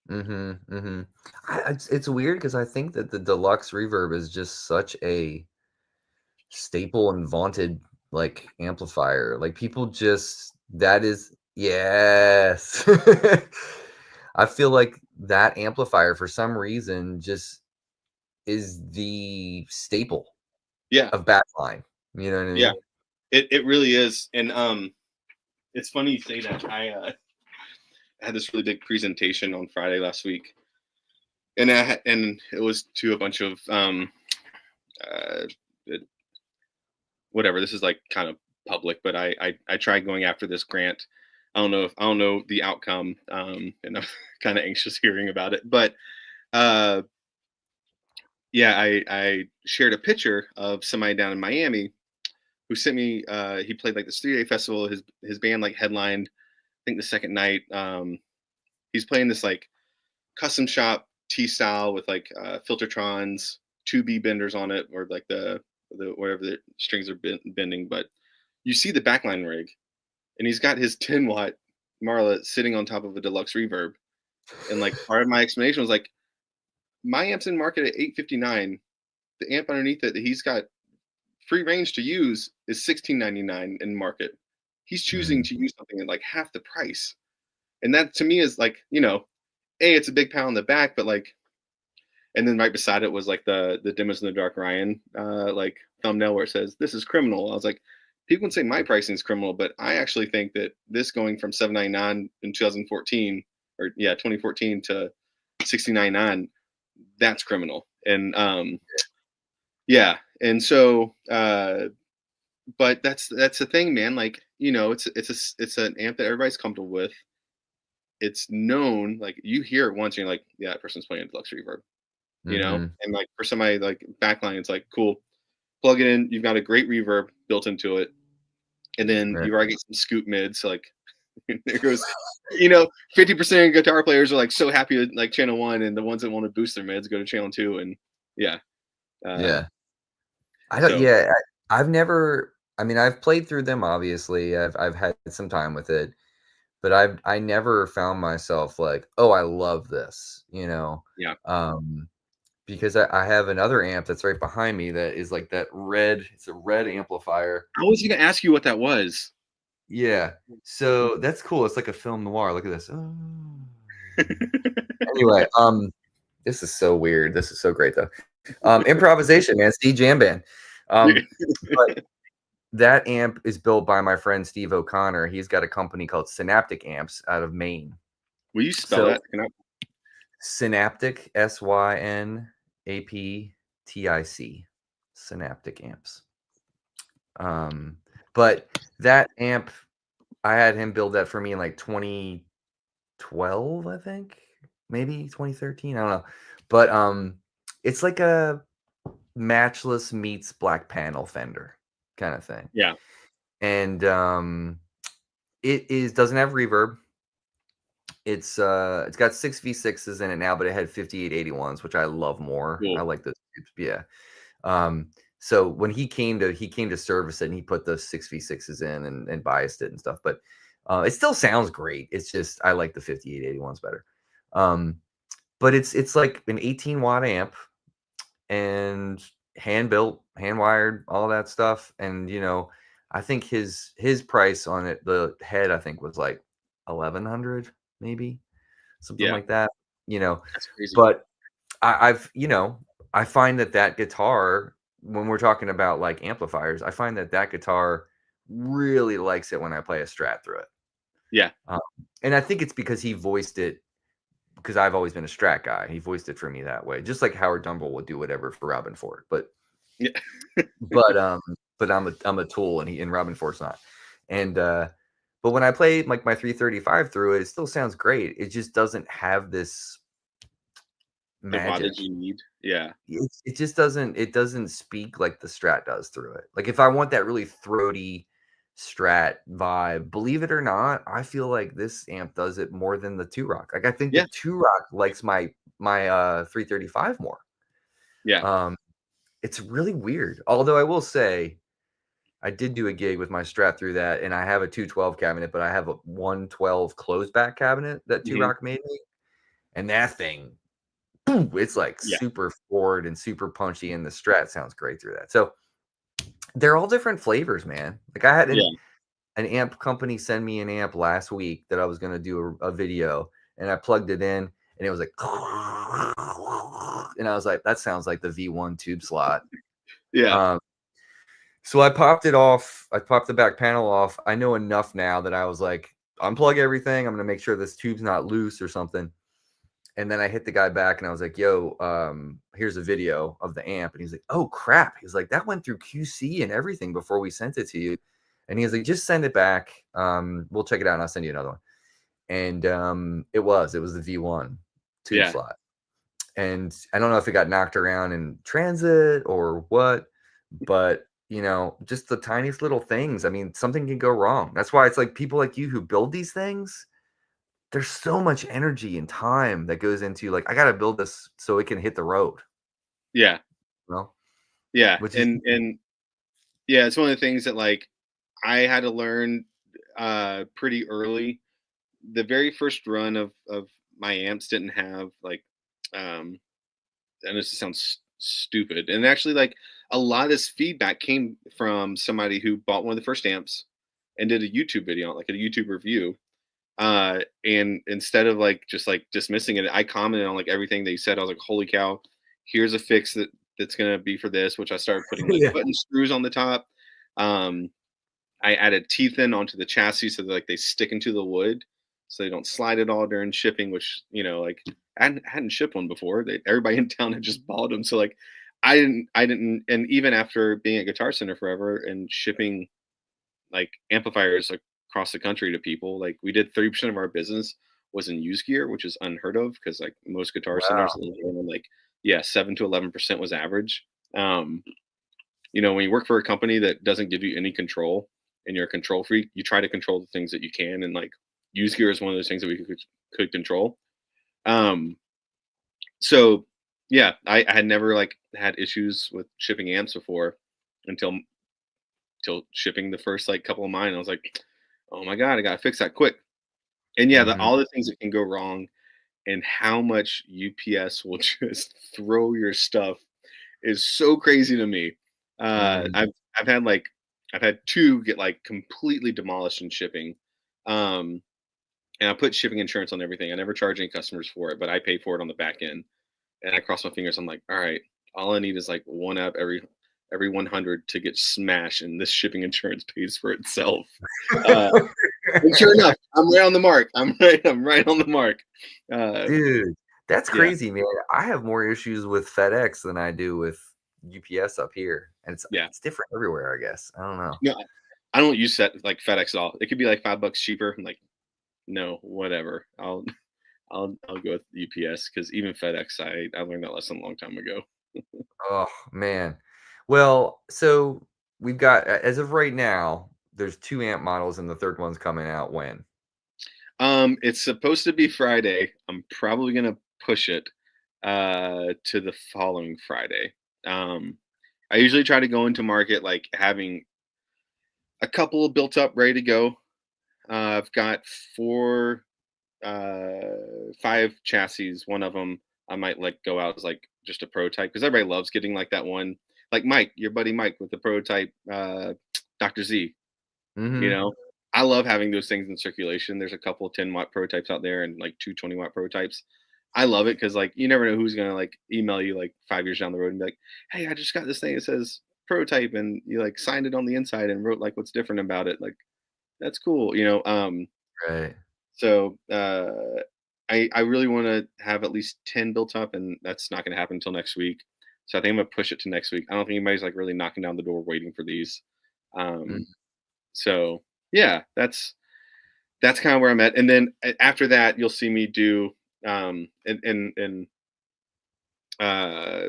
Speaker 1: Mhm, mhm. It's weird because I think that the deluxe reverb is just such a staple and vaunted, like, amplifier. Like, people just that is yes. I feel like that amplifier for some reason just is the staple
Speaker 2: Yeah,
Speaker 1: of backline. You know what I
Speaker 2: yeah,
Speaker 1: mean?
Speaker 2: it really is. And it's funny you say that. I had this really big presentation on Friday last week, and and it was to a bunch of uh, whatever. This is like kind of public, but I tried going after this grant. I don't know the outcome, and I'm kind of anxious hearing about it. But uh, yeah, I shared a picture of somebody down in Miami who sent me. He played like this 3 day festival. His band like headlined. I think the second night. He's playing this like custom shop T style with like filtertrons, 2B benders on it, or like the whatever the strings are bending. But you see the backline rig, and he's got his 10-watt Marla sitting on top of a deluxe reverb. And like part of my explanation was like, my amp's in market at 859. The amp underneath it that he's got free range to use is 1699 in market. He's choosing
Speaker 1: Mm,
Speaker 2: to use something at like half the price. And that to me is like, you know, A, it's a big pound in the back, but like, and then right beside it was like the Demos in the Dark Ryan like thumbnail where it says this is criminal. I was like, people can say my pricing is criminal, but I actually think that this going from 799 in 2014 or yeah 2014 to 1699, that's criminal. And yeah, and so but that's the thing, man. Like you know, it's an amp that everybody's comfortable with. It's known, like you hear it once, and you're like, yeah, that person's playing a deluxe reverb, you know.
Speaker 1: mhm.
Speaker 2: And like for somebody like backline, it's like cool. Plug it in. You've got a great reverb built into it, and then
Speaker 1: Right.
Speaker 2: you already get some scoop mids. So like there goes, you know, 50% of guitar players are like so happy with like channel one, and the ones that want to boost their mids go to channel two, and yeah. Uh,
Speaker 1: Yeah. I don't
Speaker 2: so
Speaker 1: yeah, I've never I mean, I've played through them, obviously. I've had some time with it, but I never found myself like, "Oh, I love this," you know?
Speaker 2: yeah,
Speaker 1: Um, because I have another amp that's right behind me that is like that red it's a red amplifier.
Speaker 2: I was gonna ask you what that was.
Speaker 1: Yeah. So that's cool. It's like a film noir. Look at this. Oh. Anyway, this is so weird. This is so great though. Improvisation, man. Steve Jam Band. But that amp is built by my friend Steve O'Connor. He's got a company called Synaptic Amps out of Maine.
Speaker 2: Will you spell
Speaker 1: So
Speaker 2: that? Can I?
Speaker 1: Synaptic, Synaptic, Synaptic Amps. But that amp, I had him build that for me in like 2012, I think, maybe 2013. I don't know. But it's like a matchless meets black panel Fender kind of thing.
Speaker 2: Yeah,
Speaker 1: And it is doesn't have reverb. It's got 6V6s in it now, but it had 5881s, which I love more. I
Speaker 2: cool.
Speaker 1: like those. Yeah. Um, so when he came to service it and he put those 6V6s in and biased it and stuff, but it still sounds great. It's just I like the 5881s better. Um, but it's like an 18-watt amp and hand built, hand wired, all that stuff. And I think his price on it, the head, I think was like 1100, maybe something
Speaker 2: Yeah,
Speaker 1: like that. You know,
Speaker 2: that's crazy.
Speaker 1: but I find that guitar, when we're talking about like amplifiers, I find that guitar really likes it when I play a Strat through it.
Speaker 2: Yeah,
Speaker 1: Um, and I think it's because he voiced it because I've always been a Strat guy. He voiced it for me that way, just like Howard Dumble would do whatever for Robin Ford. But
Speaker 2: yeah,
Speaker 1: but um, but I'm a tool, and Robin Ford's not. And but when I play like my 335 through it, it still sounds great. It just doesn't have this
Speaker 2: the wattage
Speaker 1: magic.
Speaker 2: you need. Yeah,
Speaker 1: It just doesn't speak like the Strat does through it. Like if I want that really throaty Strat vibe. Believe it or not, I feel like this amp does it more than the 2-Rock. Like I think the
Speaker 2: Yeah.
Speaker 1: 2-Rock likes my 335 more.
Speaker 2: Yeah.
Speaker 1: It's really weird. Although I will say, I did do a gig with my Strat through that, and I have a 212 cabinet, but I have a 112 closed back cabinet that
Speaker 2: Hmm.
Speaker 1: 2-Rock made me, and that thing, boom, it's like
Speaker 2: Yeah.
Speaker 1: super forward and super punchy, and the Strat sounds great through that. So they're all different flavors, man. Like I had
Speaker 2: Yeah.
Speaker 1: an amp company send me an amp last week that I was going to do a video, and I plugged it in and it was like, and I was like, that sounds like the V1 tube slot.
Speaker 2: Yeah.
Speaker 1: Um, so I popped it off. I popped the back panel off. I know enough now that I was like, unplug everything. I'm going to make sure this tube's not loose or something. And then I hit the guy back and I was like, yo, here's a video of the amp. And he's like, oh crap. He's like, that went through QC and everything before we sent it to you. And he was like, just send it back. We'll check it out and I'll send you another one. And it was the V1 tube
Speaker 2: Yeah.
Speaker 1: slot. And I don't know if it got knocked around in transit or what, but just the tiniest little things. I mean, something can go wrong. That's why it's like people like you who build these things, there's so much energy and time that goes into like, I got to build this so it can hit the road,
Speaker 2: Yeah.
Speaker 1: you know,
Speaker 2: Yeah.
Speaker 1: which is,
Speaker 2: And yeah, it's one of the things that like I had to learn pretty early. The very first run of my amps didn't have like um and this sounds stupid. And actually like a lot of this feedback came from somebody who bought one of the first amps and did a YouTube video, like a YouTube review. And instead of like just like dismissing it, I commented on like everything they said. I was like, holy cow, here's a fix that's gonna be for this, which I started putting like
Speaker 1: yeah.
Speaker 2: button screws on the top. Um, I added teeth in onto the chassis so that like they stick into the wood so they don't slide at all during shipping, which, like I hadn't shipped one before. Everybody in town had just bought them. So like I didn't, and even after being at Guitar Center forever and shipping like amplifiers across the country to people, like we did 30% of our business was in used gear, which is unheard of because like most guitar
Speaker 1: Wow.
Speaker 2: centers, like yeah, 7 to 11% was average. Um, when you work for a company that doesn't give you any control and you're a control freak, you try to control the things that you can. And like use gear is one of those things that we could control. Um, so yeah, I had never like had issues with shipping amps before until shipping the first like couple of mine. I was like, oh my God, I gotta fix that quick. And yeah,
Speaker 1: Mhm.
Speaker 2: all the things that can go wrong and how much UPS will just throw your stuff is so crazy to me. Uh,
Speaker 1: Mhm.
Speaker 2: I've I've had like I've had two get like completely demolished in shipping. Um, and I put shipping insurance on everything. I never charge any customers for it, but I pay for it on the back end. And I cross my fingers. I'm like, all right, all I need is like one app every 100 to get smashed, and this shipping insurance pays for itself. Uh, and sure enough, I'm right on the mark. I'm right on the mark. Uh,
Speaker 1: Dude, that's
Speaker 2: yeah,
Speaker 1: crazy, man. I have more issues with FedEx than I do with UPS up here, and it's
Speaker 2: yeah.
Speaker 1: it's different everywhere, I guess. I don't know.
Speaker 2: No, I don't use that like FedEx at all. It could be like $5 cheaper. I'm like, no, whatever. I'll go with UPS because even FedEx, I learned that lesson a long time ago.
Speaker 1: Oh man. Well, so we've got as of right now, there's 2 amp models, and the third one's coming out when?
Speaker 2: It's supposed to be Friday. I'm probably gonna push it to the following Friday. Um, I usually try to go into market like having a couple built up, ready to go. I've got four, five chassis. One of them I might let go out as like just a prototype because everybody loves getting like that one, like Mike, your buddy Mike with the prototype, Dr. Z. You
Speaker 1: Mhm.
Speaker 2: know, I love having those things in circulation. There's a couple of 10-watt prototypes out there and like two 20-watt prototypes. I love it because like you never know who's gonna like email you like 5 years down the road and be like, "Hey, I just got this thing. It says prototype," and you like signed it on the inside and wrote like what's different about it. Like that's cool.
Speaker 1: Right.
Speaker 2: So I really want to have at least 10 built up, and that's not going to happen until next week. So I think I'm gonna push it to next week. I don't think anybody's like really knocking down the door waiting for these.
Speaker 1: Mm.
Speaker 2: Um, so yeah, that's kind of where I'm at. And then after that, you'll see me do and uh,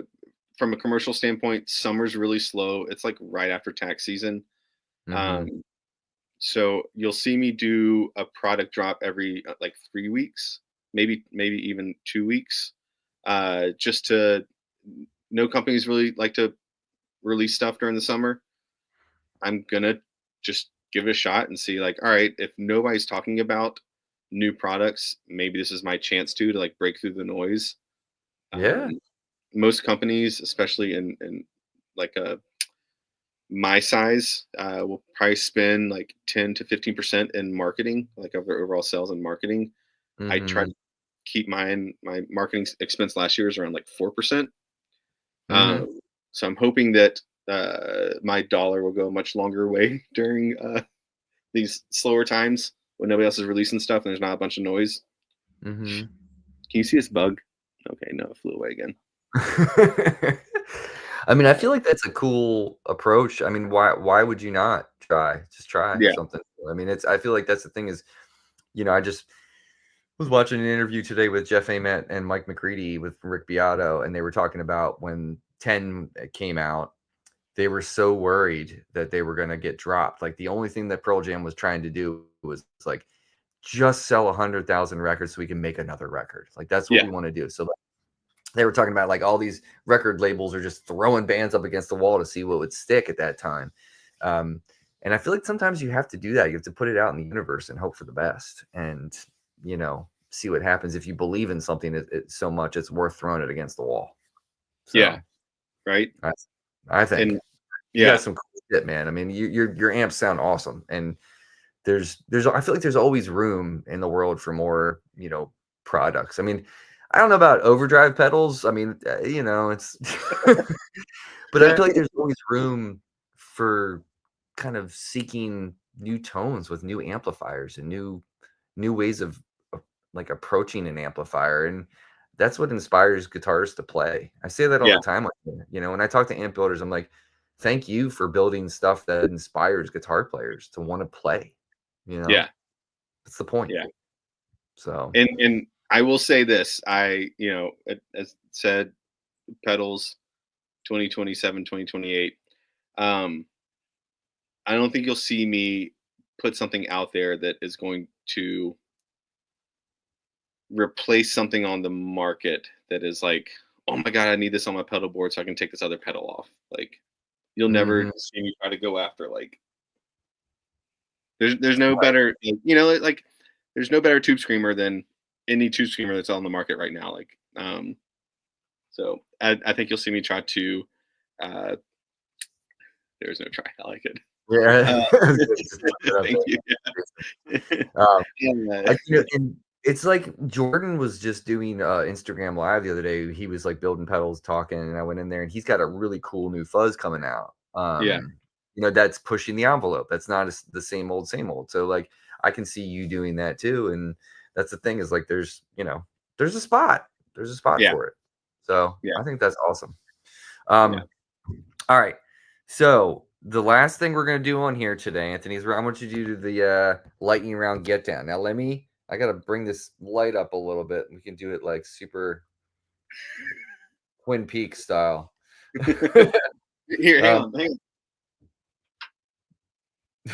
Speaker 2: from a commercial standpoint, summer's really slow. It's like right after tax season.
Speaker 1: Mhm.
Speaker 2: Um, So you'll see me do a product drop every like 3 weeks, maybe even 2 weeks. Just to No companies really like to release stuff during the summer. I'm gonna just give it a shot and see, like, all right, if nobody's talking about new products, maybe this is my chance to like break through the noise.
Speaker 1: Yeah.
Speaker 2: Um, Most companies, especially in like my size, will probably spend like 10 to 15% in marketing, like of their overall sales and marketing. I try
Speaker 1: Mm-hmm.
Speaker 2: to keep my marketing expense last year was around like 4%.
Speaker 1: Mm-hmm.
Speaker 2: So I'm hoping that my dollar will go a much longer way during these slower times when nobody else is releasing stuff and there's not a bunch of noise.
Speaker 1: Mm-hmm.
Speaker 2: Can you see this bug? Okay, no, it flew away again.
Speaker 1: I mean, I feel like that's a cool approach. I mean, why would you not try? Just try
Speaker 2: Yeah,
Speaker 1: something. I mean, I feel like that's the thing is, I just was watching an interview today with Jeff Ament and Mike McCready with Rick Beato, and they were talking about when 10 came out, they were so worried that they were going to get dropped. Like the only thing that Pearl Jam was trying to do was like just sell 100,000 records so we can make another record. Like that's what
Speaker 2: yeah,
Speaker 1: we want to do. So they were talking about like all these record labels are just throwing bands up against the wall to see what would stick at that time. Um, and I feel like sometimes you have to do that. You have to put it out in the universe and hope for the best and, see what happens. If you believe in something so much, it's worth throwing it against the wall.
Speaker 2: yeah,
Speaker 1: So
Speaker 2: right.
Speaker 1: I, I think
Speaker 2: And
Speaker 1: you got
Speaker 2: yeah,
Speaker 1: some cool shit, man. I mean, your amps sound awesome. And I feel like there's always room in the world for more, products. I mean, I don't know about overdrive pedals. I mean, it's but I
Speaker 2: yeah,
Speaker 1: feel like there's always room for kind of seeking new tones with new amplifiers and new ways of like approaching an amplifier. And that's what inspires guitarists to play. I say that all
Speaker 2: yeah,
Speaker 1: the time. When I talk to amp builders, I'm like, thank you for building stuff that inspires guitar players to want to play.
Speaker 2: yeah,
Speaker 1: That's the point.
Speaker 2: yeah.
Speaker 1: So
Speaker 2: And I will say this, as said, pedals 2027, 2028. Um, I don't think you'll see me put something out there that is going to replace something on the market that is like, oh my god, I need this on my pedal board so I can take this other pedal off. Like you'll never
Speaker 1: mhm.
Speaker 2: see me try to go after like there's no
Speaker 1: Right.
Speaker 2: better like there's no better tube screamer than any tube screamer that's on the market right now. Like so I think you'll see me try to uh there's no try. I like it.
Speaker 1: Yeah.
Speaker 2: Uh,
Speaker 1: Just put it up
Speaker 2: thank you.
Speaker 1: there. Um,
Speaker 2: Yeah.
Speaker 1: and it's like Jordan was just doing Instagram Live the other day. He was like building pedals, talking, and I went in there and he's got a really cool new fuzz coming out.
Speaker 2: Yeah.
Speaker 1: That's pushing the envelope. That's not the same old, same old. So like I can see you doing that too. And that's the thing is like there's a spot. There's a spot
Speaker 2: Yeah.
Speaker 1: for it. So
Speaker 2: Yeah.
Speaker 1: I think that's awesome.
Speaker 2: Yeah.
Speaker 1: All right. So the last thing we're gonna do on here today, Anthony, is I want you to do the lightning round get down. Now I gotta bring this light up a little bit. We can do it like super Twin Peaks style.
Speaker 2: Here, hang
Speaker 1: um,
Speaker 2: on, hang on.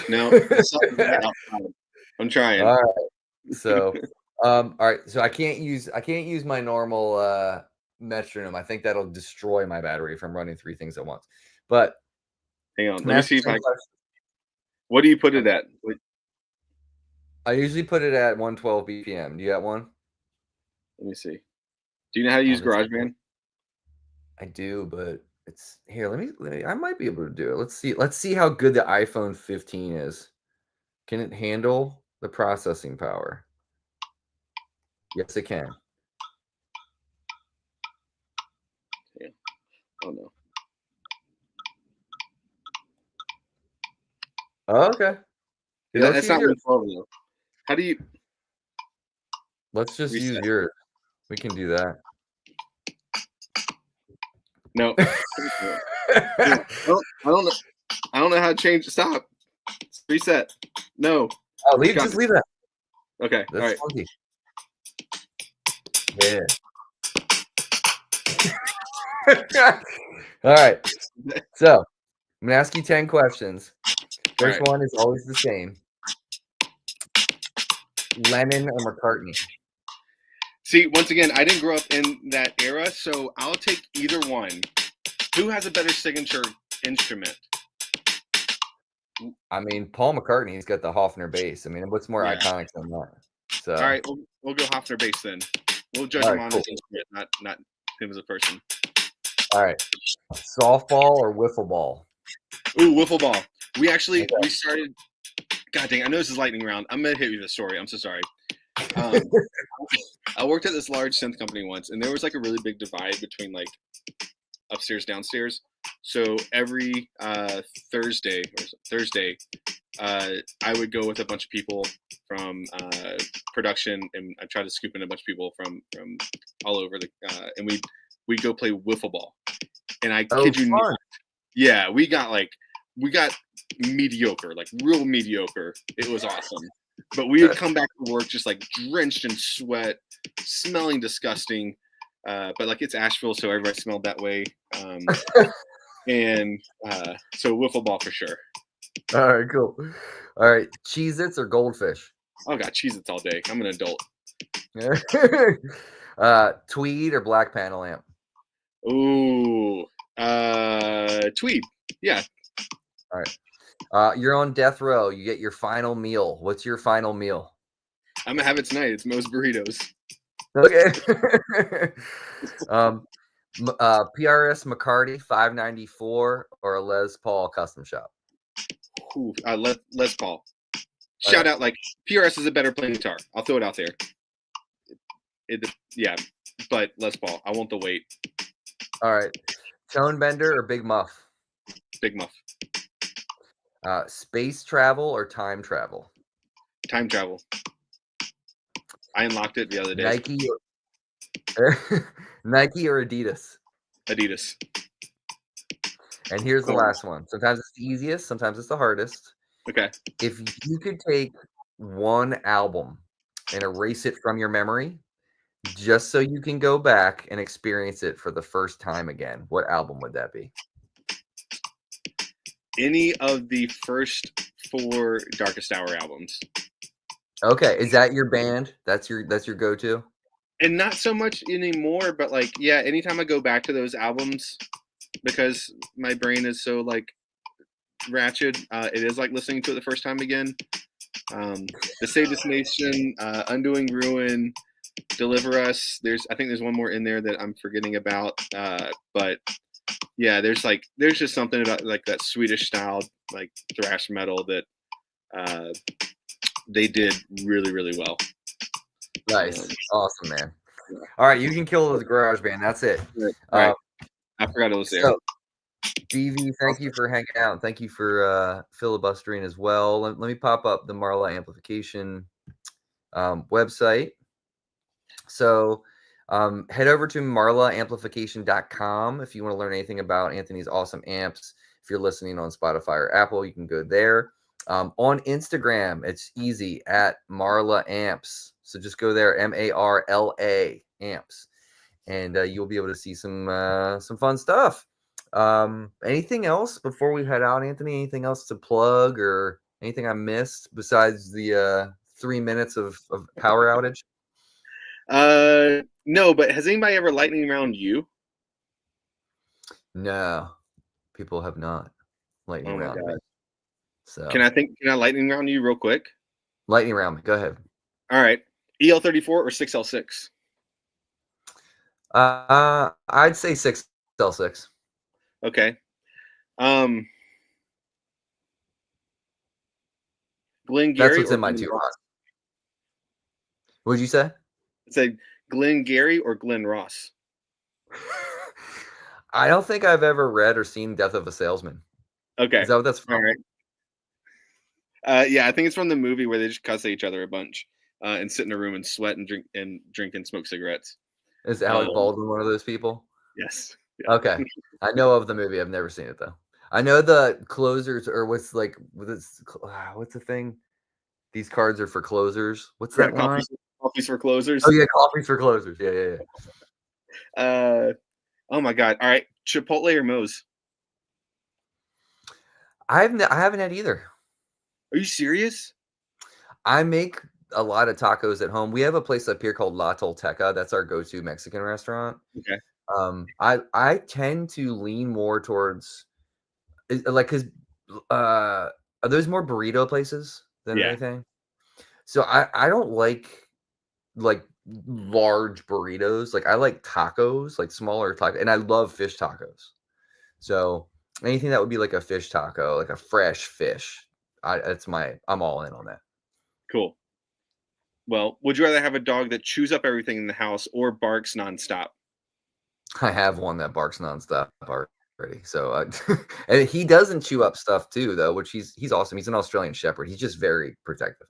Speaker 2: No, the sun is
Speaker 1: all
Speaker 2: outside. I'm trying.
Speaker 1: right. So all right. So I can't use my normal metronome. I think that'll destroy my battery if I'm running three things at once. But
Speaker 2: Hang on.
Speaker 1: I'm
Speaker 2: Let me
Speaker 1: asking
Speaker 2: see if
Speaker 1: 10
Speaker 2: I.
Speaker 1: questions.
Speaker 2: What do you put it at?
Speaker 1: I usually put it at 112 BPM. Do you got one?
Speaker 2: Let me see. Do you know how to
Speaker 1: Oh,
Speaker 2: use GarageBand?
Speaker 1: I do, but it's here. Let me. I might be able to do it. Let's see. Let's see how good the iPhone 15 is. Can it handle the processing power? Yes, it can.
Speaker 2: Yeah. Oh no.
Speaker 1: Oh, okay. Yeah, let's
Speaker 2: That's
Speaker 1: use
Speaker 2: not
Speaker 1: yours.
Speaker 2: 112 though. How do you
Speaker 1: Let's just use
Speaker 2: reset?
Speaker 1: yours. We can do that.
Speaker 2: No. Hang on. I don't know. I don't know how to change. Stop. Reset. No.
Speaker 1: Oh,
Speaker 2: Got
Speaker 1: just
Speaker 2: it.
Speaker 1: leave that.
Speaker 2: Okay. All
Speaker 1: That's
Speaker 2: right.
Speaker 1: funky. Yeah. All right. So I'm gonna ask you 10 questions.
Speaker 2: All
Speaker 1: First
Speaker 2: right.
Speaker 1: one is always the same. Lennon or McCartney?
Speaker 2: See, once again, I didn't grow up in that era, so I'll take either one. Who has a better signature instrument?
Speaker 1: I mean, Paul McCartney's got the Hofner bass. I mean, what's more
Speaker 2: Yeah.
Speaker 1: iconic than that? So,
Speaker 2: All right, we'll go Hofner bass then. We'll judge
Speaker 1: all
Speaker 2: him
Speaker 1: right,
Speaker 2: on
Speaker 1: cool.
Speaker 2: his instrument, not him as a person.
Speaker 1: All right, softball or wiffle ball?
Speaker 2: Ooh, wiffle ball. We
Speaker 1: Okay.
Speaker 2: started. God dang, I know this is lightning round. I'm gonna hit you with a story. I'm so sorry. I worked at this large synth company once, and there was like a really big divide between like upstairs, downstairs. So every Thursday, I would go with a bunch of people from production, and I tried to scoop in a bunch of people from all over the, and we'd go play wiffle ball. And I kid you not, yeah, we got mediocre, like real mediocre. It was awesome. But we would come back to work just like drenched in sweat, smelling disgusting. But like it's Asheville, so everybody smelled that way. And so wiffle ball for sure.
Speaker 1: All right, cool. All right, Cheez-Its or Goldfish?
Speaker 2: Oh, got Cheez-Its all day. I'm an adult.
Speaker 1: Tweed or Black Panel Amp?
Speaker 2: Ooh, Tweed. Yeah.
Speaker 1: All right. You're on death row. You get your final meal. What's your final meal?
Speaker 2: I'm gonna have it tonight. It's Moe's Burritos.
Speaker 1: Okay. PRS McCarty 594 or a Les Paul custom shop?
Speaker 2: Ooh, Les Paul. Shout out, like PRS is a better playing guitar. I'll throw it out there. Yeah, but Les Paul. I want the weight.
Speaker 1: All right. Tone Bender or Big Muff?
Speaker 2: Big Muff.
Speaker 1: Space travel or time travel?
Speaker 2: Time travel. I unlocked it the other day.
Speaker 1: Nike or Adidas?
Speaker 2: Adidas.
Speaker 1: And here's the last one. Sometimes it's the easiest, sometimes it's the hardest.
Speaker 2: Okay.
Speaker 1: If you could take one album and erase it from your memory, just so you can go back and experience it for the first time again, what album would that be?
Speaker 2: Any of the first 4 Darkest Hour albums.
Speaker 1: Okay, is that your band? That's your go-to?
Speaker 2: And not so much anymore, but like, yeah, anytime I go back to those albums, because my brain is so like ratchet, it is like listening to it the first time again. The Save This Nation, Undoing Ruin, Deliver Us. I think there's one more in there that I'm forgetting about. But yeah, there's just something about like that Swedish style like thrash metal that they did really, really well.
Speaker 1: Nice. Awesome, man. All right, you can kill the garage band. That's it.
Speaker 2: All right. I forgot it was there. So,
Speaker 1: BV, thank you for hanging out. Thank you for filibustering as well. Let me pop up the Marla Amplification website. So head over to marlaamplification.com if you want to learn anything about Anthony's awesome amps. If you're listening on Spotify or Apple, you can go there. On Instagram, it's easy at Marla Amps. So just go there, MARLA Amps, and you'll be able to see some fun stuff. Anything else before we head out, Anthony? Anything else to plug or anything I missed besides the 3 minutes of power outage?
Speaker 2: No, but has anybody ever lightning round you?
Speaker 1: No, people have not lightning round me. So
Speaker 2: can I lightning round you real quick?
Speaker 1: Lightning round me. Go ahead.
Speaker 2: All right. EL34 or 6L6?
Speaker 1: I'd say 6L6.
Speaker 2: Okay. Glenn Gary.
Speaker 1: That's what's in my 2. What'd you say?
Speaker 2: It said Glenn Gary or Glenn Ross.
Speaker 1: I don't think I've ever read or seen Death of a Salesman.
Speaker 2: Okay.
Speaker 1: Is that what that's from?
Speaker 2: All right. Yeah, I think it's from the movie where they just cuss at each other a bunch and sit in a room and sweat and drink and smoke cigarettes.
Speaker 1: Is Alec Baldwin one of those people?
Speaker 2: Yes.
Speaker 1: Yeah. Okay. I know of the movie. I've never seen it though. I know the closers or what's the thing? These cards are for closers. What's that line?
Speaker 2: Coffees for closers.
Speaker 1: Oh yeah, coffees for closers. Yeah.
Speaker 2: Oh my God. All right. Chipotle or Moe's?
Speaker 1: I haven't had either.
Speaker 2: Are you serious?
Speaker 1: I make a lot of tacos at home. We have a place up here called La Tolteca. That's our go-to Mexican restaurant.
Speaker 2: Okay.
Speaker 1: I tend to lean more towards like because are those more burrito places than
Speaker 2: Yeah.
Speaker 1: anything? So I don't like large burritos. Like I like tacos, like smaller tacos, and I love fish tacos. So anything that would be like a fish taco, like a fresh fish, I'm all in on that.
Speaker 2: Cool. Well, would you rather have a dog that chews up everything in the house or barks nonstop?
Speaker 1: I have one that barks nonstop already. So and he doesn't chew up stuff too, though, which he's awesome. He's an Australian Shepherd. He's just very protective.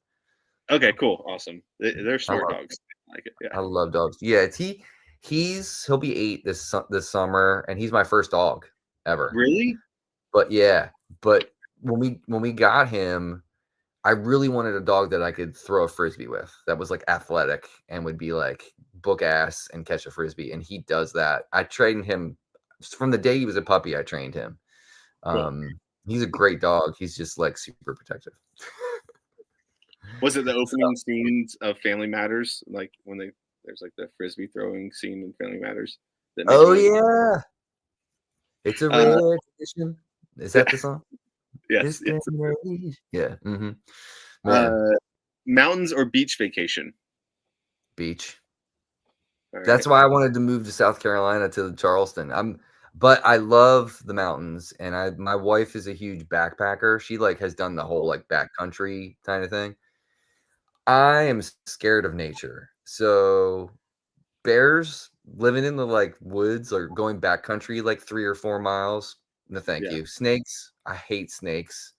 Speaker 2: Okay, cool, awesome. They're
Speaker 1: I
Speaker 2: smart
Speaker 1: love
Speaker 2: dogs. I like it. Yeah.
Speaker 1: I love dogs. Yeah, he'll be 8 this summer, and he's my first dog ever.
Speaker 2: Really?
Speaker 1: But yeah, but when we got him, I really wanted a dog that I could throw a frisbee with, that was like athletic and would be like book ass and catch a frisbee. And he does that. I trained him from the day he was a puppy. I trained him.
Speaker 2: Cool.
Speaker 1: He's a great dog. He's just like super protective.
Speaker 2: Was it the
Speaker 1: So,
Speaker 2: opening scenes of Family Matters, like when there's like the frisbee throwing scene in Family Matters that made
Speaker 1: oh
Speaker 2: you
Speaker 1: yeah, it's a
Speaker 2: want?
Speaker 1: rare tradition. Is
Speaker 2: Yeah,
Speaker 1: that the song?
Speaker 2: yes,
Speaker 1: This day
Speaker 2: yes.
Speaker 1: and age. Yeah. Man,
Speaker 2: Uh, Mountains or beach vacation?
Speaker 1: beach.
Speaker 2: All
Speaker 1: That's
Speaker 2: right.
Speaker 1: why I wanted to move to South Carolina to Charleston. But I love the mountains, and my wife is a huge backpacker. She like has done the whole like backcountry kind of thing. I am scared of nature. So bears living in the like woods or going backcountry like 3 or 4 miles. No, thank
Speaker 2: Yeah,
Speaker 1: you. Snakes. I hate snakes.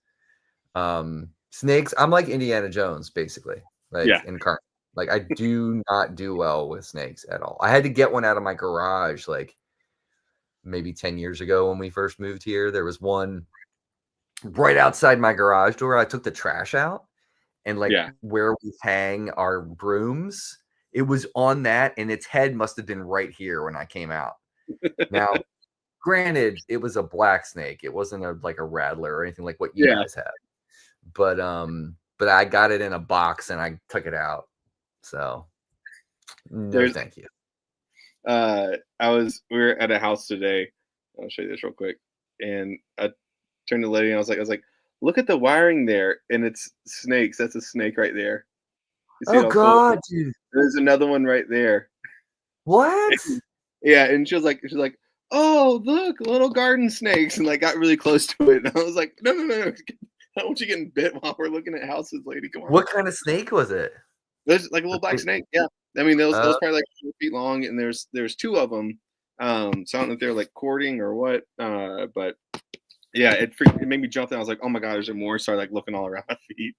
Speaker 1: Snakes. I'm like Indiana Jones, basically.
Speaker 2: yeah.
Speaker 1: Like in car. Like I do not do well with snakes at all. I had to get one out of my garage like maybe 10 years ago when we first moved here. There was one right outside my garage door. I took the trash out and like
Speaker 2: Yeah.
Speaker 1: where we hang our brooms, it was on that and its head must have been right here when I came out. Now, granted, it was a black snake. It wasn't like a rattler or anything like what you
Speaker 2: Yeah.
Speaker 1: guys have. But I got it in a box and I took it out. So no
Speaker 2: There's
Speaker 1: thank you.
Speaker 2: we were at a house today. I'll show you this real quick. And I turned to the lady and I was like, look at the wiring there, and it's snakes. That's a snake right there. You see
Speaker 1: Oh
Speaker 2: how cool?
Speaker 1: god, dude.
Speaker 2: There's another one right there.
Speaker 1: What?
Speaker 2: Yeah, and she's like, oh look, little garden snakes, and like got really close to it. And I was like, no, no, no, no. I don't want you getting bit while we're looking at houses, lady. Come on.
Speaker 1: What kind of snake was it?
Speaker 2: There's like a little black snake. Yeah, I mean those
Speaker 1: Uh,
Speaker 2: probably like 4 feet long, and there's two of them. So I don't know if they're like courting or what. But yeah, it made me jump. And I was like, oh my god, there's more. Started like looking all around my feet.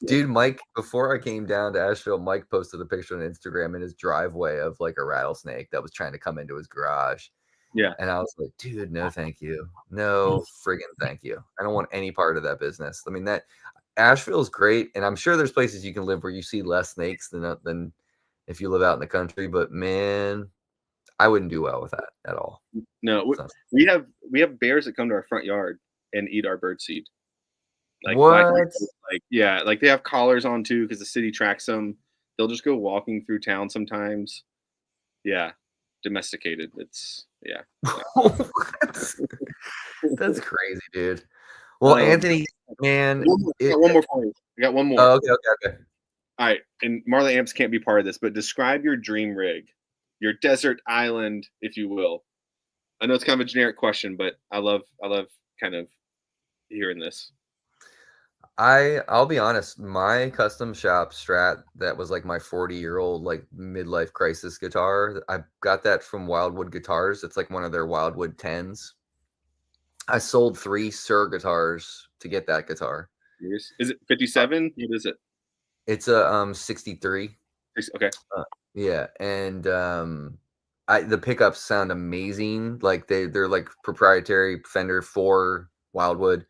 Speaker 1: Dude, Mike, before I came down to Asheville, Mike posted a picture on Instagram in his driveway of like a rattlesnake that was trying to come into his garage.
Speaker 2: Yeah,
Speaker 1: And I was like, dude, no, thank you. No friggin' thank you. I don't want any part of that business. I mean, that Asheville is great. And I'm sure there's places you can live where you see less snakes than if you live out in the country. But man, I wouldn't do well with that at all.
Speaker 2: no,
Speaker 1: So,
Speaker 2: we have bears that come to our front yard and eat our birdseed. Like black,
Speaker 1: what?
Speaker 2: like yeah, like they have collars on too because the city tracks them. They'll just go walking through town sometimes. Yeah, domesticated. It's yeah.
Speaker 1: What? That's crazy, dude. Well,
Speaker 2: Um,
Speaker 1: Anthony, man,
Speaker 2: I got one more for you. I got one more.
Speaker 1: oh, okay.
Speaker 2: All right, and Marla Amps can't be part of this, but describe your dream rig, your desert island, if you will. I know it's kind of a generic question, but I love kind of hearing this.
Speaker 1: I'll be honest, my custom shop Strat that was like my 40-year-old like midlife crisis guitar. I got that from Wildwood Guitars. It's like one of their Wildwood 10s. I sold 3 Sir guitars to get that guitar.
Speaker 2: Is it 57? What is it?
Speaker 1: It's a 63.
Speaker 2: Okay.
Speaker 1: Yeah, and the pickups sound amazing. Like they're like proprietary Fender 4 Wildwood.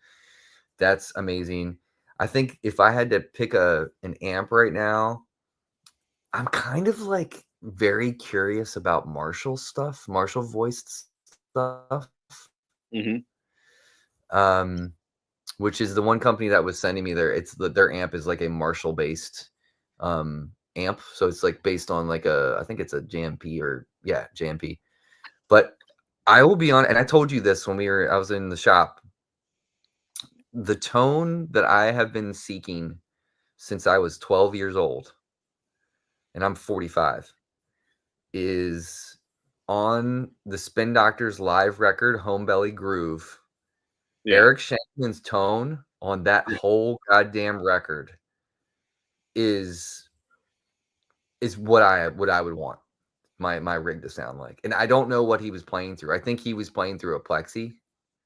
Speaker 1: That's amazing. I think if I had to pick an amp right now, I'm kind of like very curious about Marshall stuff, Marshall voiced stuff.
Speaker 2: Mm-hmm.
Speaker 1: Um, which is the one company that was sending me their amp is like a Marshall based amp. So it's like based on like I think it's a JMP JMP. But I will be on, and I told you this when I was in the shop. The tone that I have been seeking since I was 12 years old, and I'm 45, is on the Spin Doctors live record, Home Belly Groove.
Speaker 2: Yeah.
Speaker 1: Eric Shankman's tone on that whole goddamn record is what I would want my rig to sound like. And I don't know what he was playing through. I think he was playing through a Plexi.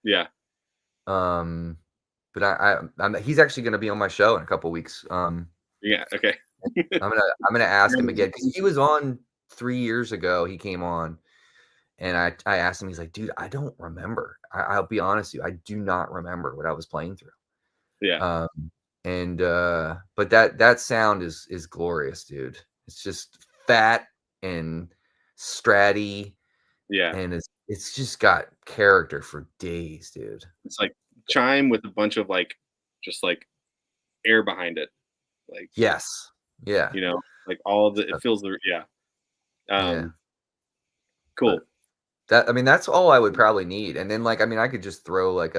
Speaker 2: Yeah.
Speaker 1: But he's actually going to be on my show in a couple weeks.
Speaker 2: Yeah. Okay.
Speaker 1: I'm gonna ask him again, because he was on 3 years ago. He came on, and I asked him. He's like, dude, I don't remember. I'll be honest with you, I do not remember what I was playing through.
Speaker 2: Yeah.
Speaker 1: But that sound is glorious, dude. It's just fat and stratty.
Speaker 2: Yeah.
Speaker 1: And it's just got character for days, dude.
Speaker 2: It's like chime with a bunch of like just like air behind it. Like
Speaker 1: yes. Yeah.
Speaker 2: You know, like all of it feels
Speaker 1: yeah.
Speaker 2: Cool.
Speaker 1: That's all I would probably need. And then I could just throw like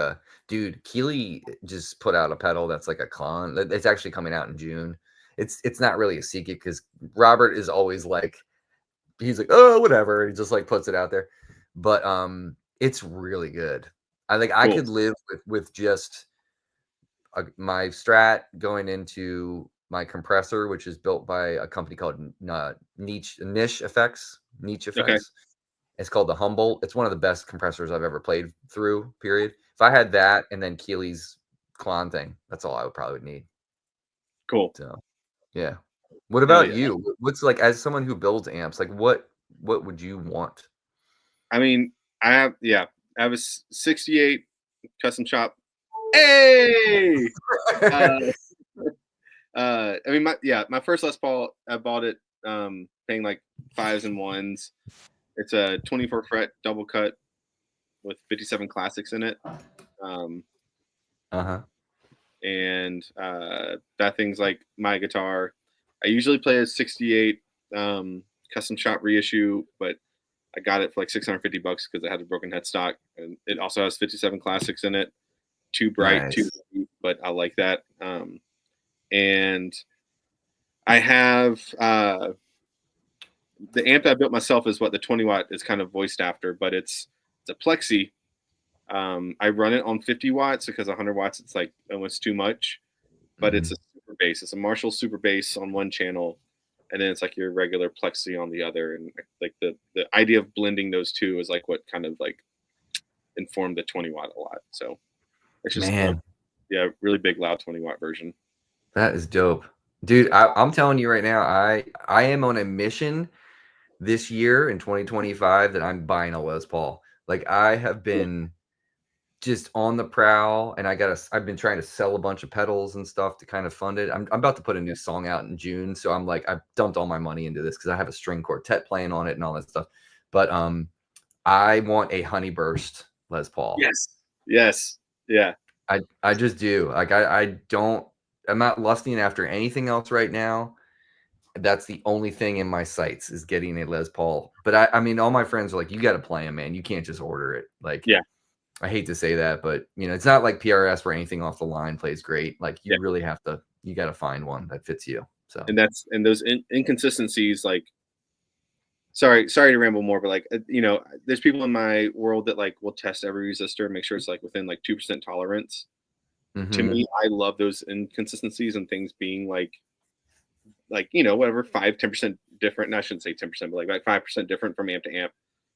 Speaker 1: Keeley just put out a pedal that's like a clone. It's actually coming out in June. It's not really a secret because Robert is always like, he's like, oh, whatever. He just like puts it out there. But it's really good. I could live with just my Strat going into my compressor, which is built by a company called Niche Effects.
Speaker 2: Okay.
Speaker 1: It's called the Humboldt. It's one of the best compressors I've ever played through, period. If I had that and then Keeley's Klon thing, that's all I would probably need.
Speaker 2: Cool.
Speaker 1: So, yeah. What about you? What's like, as someone who builds amps, like what would you want?
Speaker 2: I mean, I have a 68 custom shop. Hey! My first Les Paul, I bought it paying like 5s and 1s. It's a 24 fret double cut with 57 classics in it. And that thing's like my guitar. I usually play a 68 custom shop reissue, but I got it for like $650 because it had a broken headstock, and it also has 57 classics in it. Too bright, too deep, but I like that. And I have the amp I built myself is what the 20 watt is kind of voiced after, but it's a Plexi. I run it on 50 watts because 100 watts it's like almost too much, but it's a super bass. It's a Marshall super bass on one channel, and then it's like your regular Plexi on the other. And like the idea of blending those two is like what kind of like informed the 20 watt a lot. So it's just really big loud 20 watt version.
Speaker 1: That is dope, dude. I'm telling you right now, I am on a mission this year in 2025 that I'm buying a Les Paul. Like, I have been just on the prowl, and I've been trying to sell a bunch of pedals and stuff to kind of fund it. I'm about to put a new song out in June, so I'm like, I've dumped all my money into this because I have a string quartet playing on it and all that stuff. But I want a Honeyburst Les Paul.
Speaker 2: Yes. Yeah.
Speaker 1: I just do. Like, I'm not lusting after anything else right now. That's the only thing in my sights is getting a Les Paul. But I mean, all my friends are like, you got to play them, man. You can't just order it. Like, I hate to say that, but it's not like PRS where anything off the line plays great. Like, you really have to, you got to find one that fits you. So,
Speaker 2: and those inconsistencies, like, sorry to ramble more, but like, there's people in my world that like will test every resistor and make sure it's like within like 2% tolerance. To me, I love those inconsistencies and things being like whatever, 5-10% different. And I shouldn't say 10%, but like 5% different from amp to amp.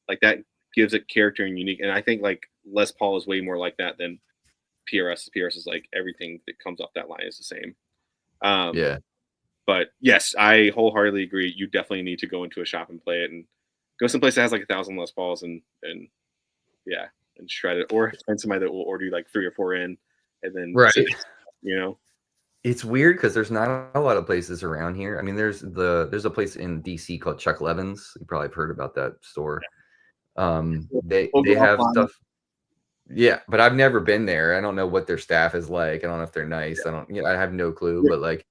Speaker 2: Like, that gives it character and unique. And I think like Les Paul is way more like that than PRS. PRS is like everything that comes off that line is the same. But yes, I wholeheartedly agree. You definitely need to go into a shop and play it, and go someplace that has like 1,000 Les Pauls and shred it, or find somebody that will order you like 3 or 4 in, and then
Speaker 1: It's weird because there's not a lot of places around here. I mean, there's a place in DC called Chuck Levin's. You probably have heard about that store. They have stuff. Yeah, but I've never been there. I don't know what their staff is like. I don't know if they're nice.
Speaker 2: Yeah.
Speaker 1: I have no clue,
Speaker 2: Yeah.
Speaker 1: but like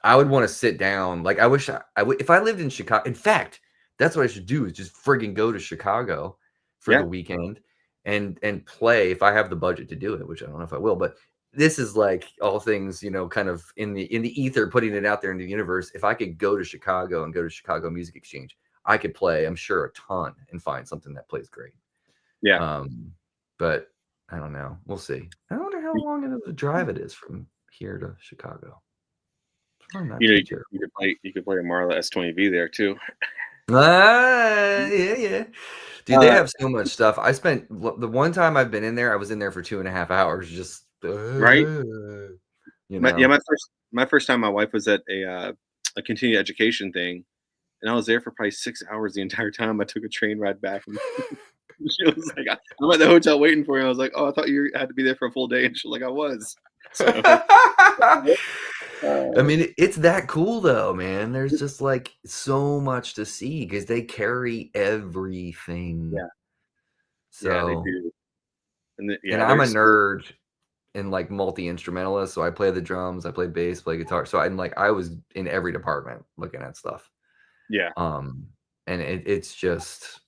Speaker 1: I would want to sit down. Like I wish I would if I lived in Chicago. In fact, that's what I should do is just friggin' go to Chicago for
Speaker 2: Yeah.
Speaker 1: the weekend and play if I have the budget to do it, which I don't know if I will, but this is like all things, kind of in the ether, putting it out there into the universe. If I could go to Chicago and go to Chicago Music Exchange, I could play, I'm sure, a ton and find something that plays great.
Speaker 2: Yeah.
Speaker 1: But I don't know. We'll see. I wonder how long of a drive it is from here to Chicago. It's probably not
Speaker 2: You know,
Speaker 1: too terrible.
Speaker 2: you could play a Marla S20V there too.
Speaker 1: Yeah. Dude, they have so much stuff. I spent the one time I've been in there, I was in there for 2.5 hours, just
Speaker 2: Right.
Speaker 1: know.
Speaker 2: My first time, my wife was at a continuing education thing, and I was there for probably 6 hours the entire time. I took a train ride back, and she was like, "I'm at the hotel waiting for you." I was like, "Oh, I thought you had to be there for a full day," and she was like, "I was." So,
Speaker 1: I mean, it's that cool though, man. There's just like so much to see because they carry everything.
Speaker 2: yeah, yeah, they
Speaker 1: So,
Speaker 2: do, and
Speaker 1: and I'm a nerd and like multi-instrumentalist, so I play the drums, I play bass, play guitar. So I was in every department looking at stuff.
Speaker 2: yeah,
Speaker 1: And it's just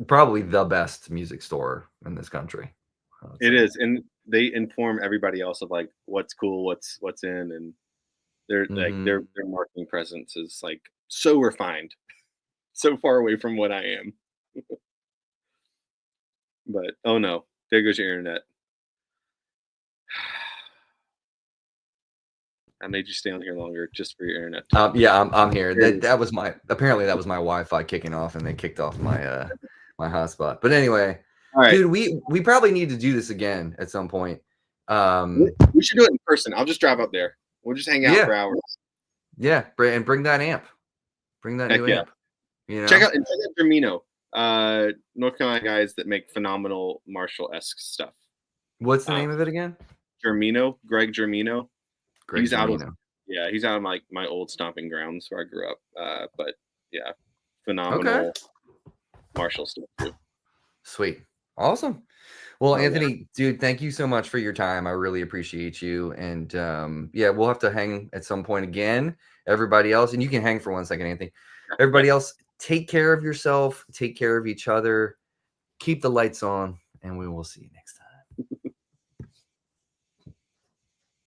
Speaker 1: probably the best music store in this country.
Speaker 2: it is, and they inform everybody else of like what's cool, what's in, and they're like
Speaker 1: Mm-hmm.
Speaker 2: their marketing presence is like so refined, so far away from what I am. But oh no, there goes your internet. I made you stay on here longer just for your internet.
Speaker 1: Yeah, I'm here. That was my Wi-Fi kicking off, and they kicked off my my hotspot. But anyway,
Speaker 2: All right,
Speaker 1: dude, we probably need to do this again at some point.
Speaker 2: we should do it in person. I'll just drive up there. We'll just hang out
Speaker 1: Yeah.
Speaker 2: for hours.
Speaker 1: Yeah, and bring that amp. Bring that new amp.
Speaker 2: Check out Germino, North Carolina guys that make phenomenal Marshall-esque stuff.
Speaker 1: What's the name of it again?
Speaker 2: Germino, Greg Germino.
Speaker 1: Greg Germino.
Speaker 2: He's out of my old stomping grounds where I grew up. But yeah, phenomenal Marshall stuff too.
Speaker 1: Sweet. Awesome. Well, Anthony, dude, thank you so much for your time. I really appreciate you. And yeah, we'll have to hang at some point again. Everybody else, and you can hang for 1 second, Anthony. Everybody else, take care of yourself, take care of each other, keep the lights on, and we will see you next time.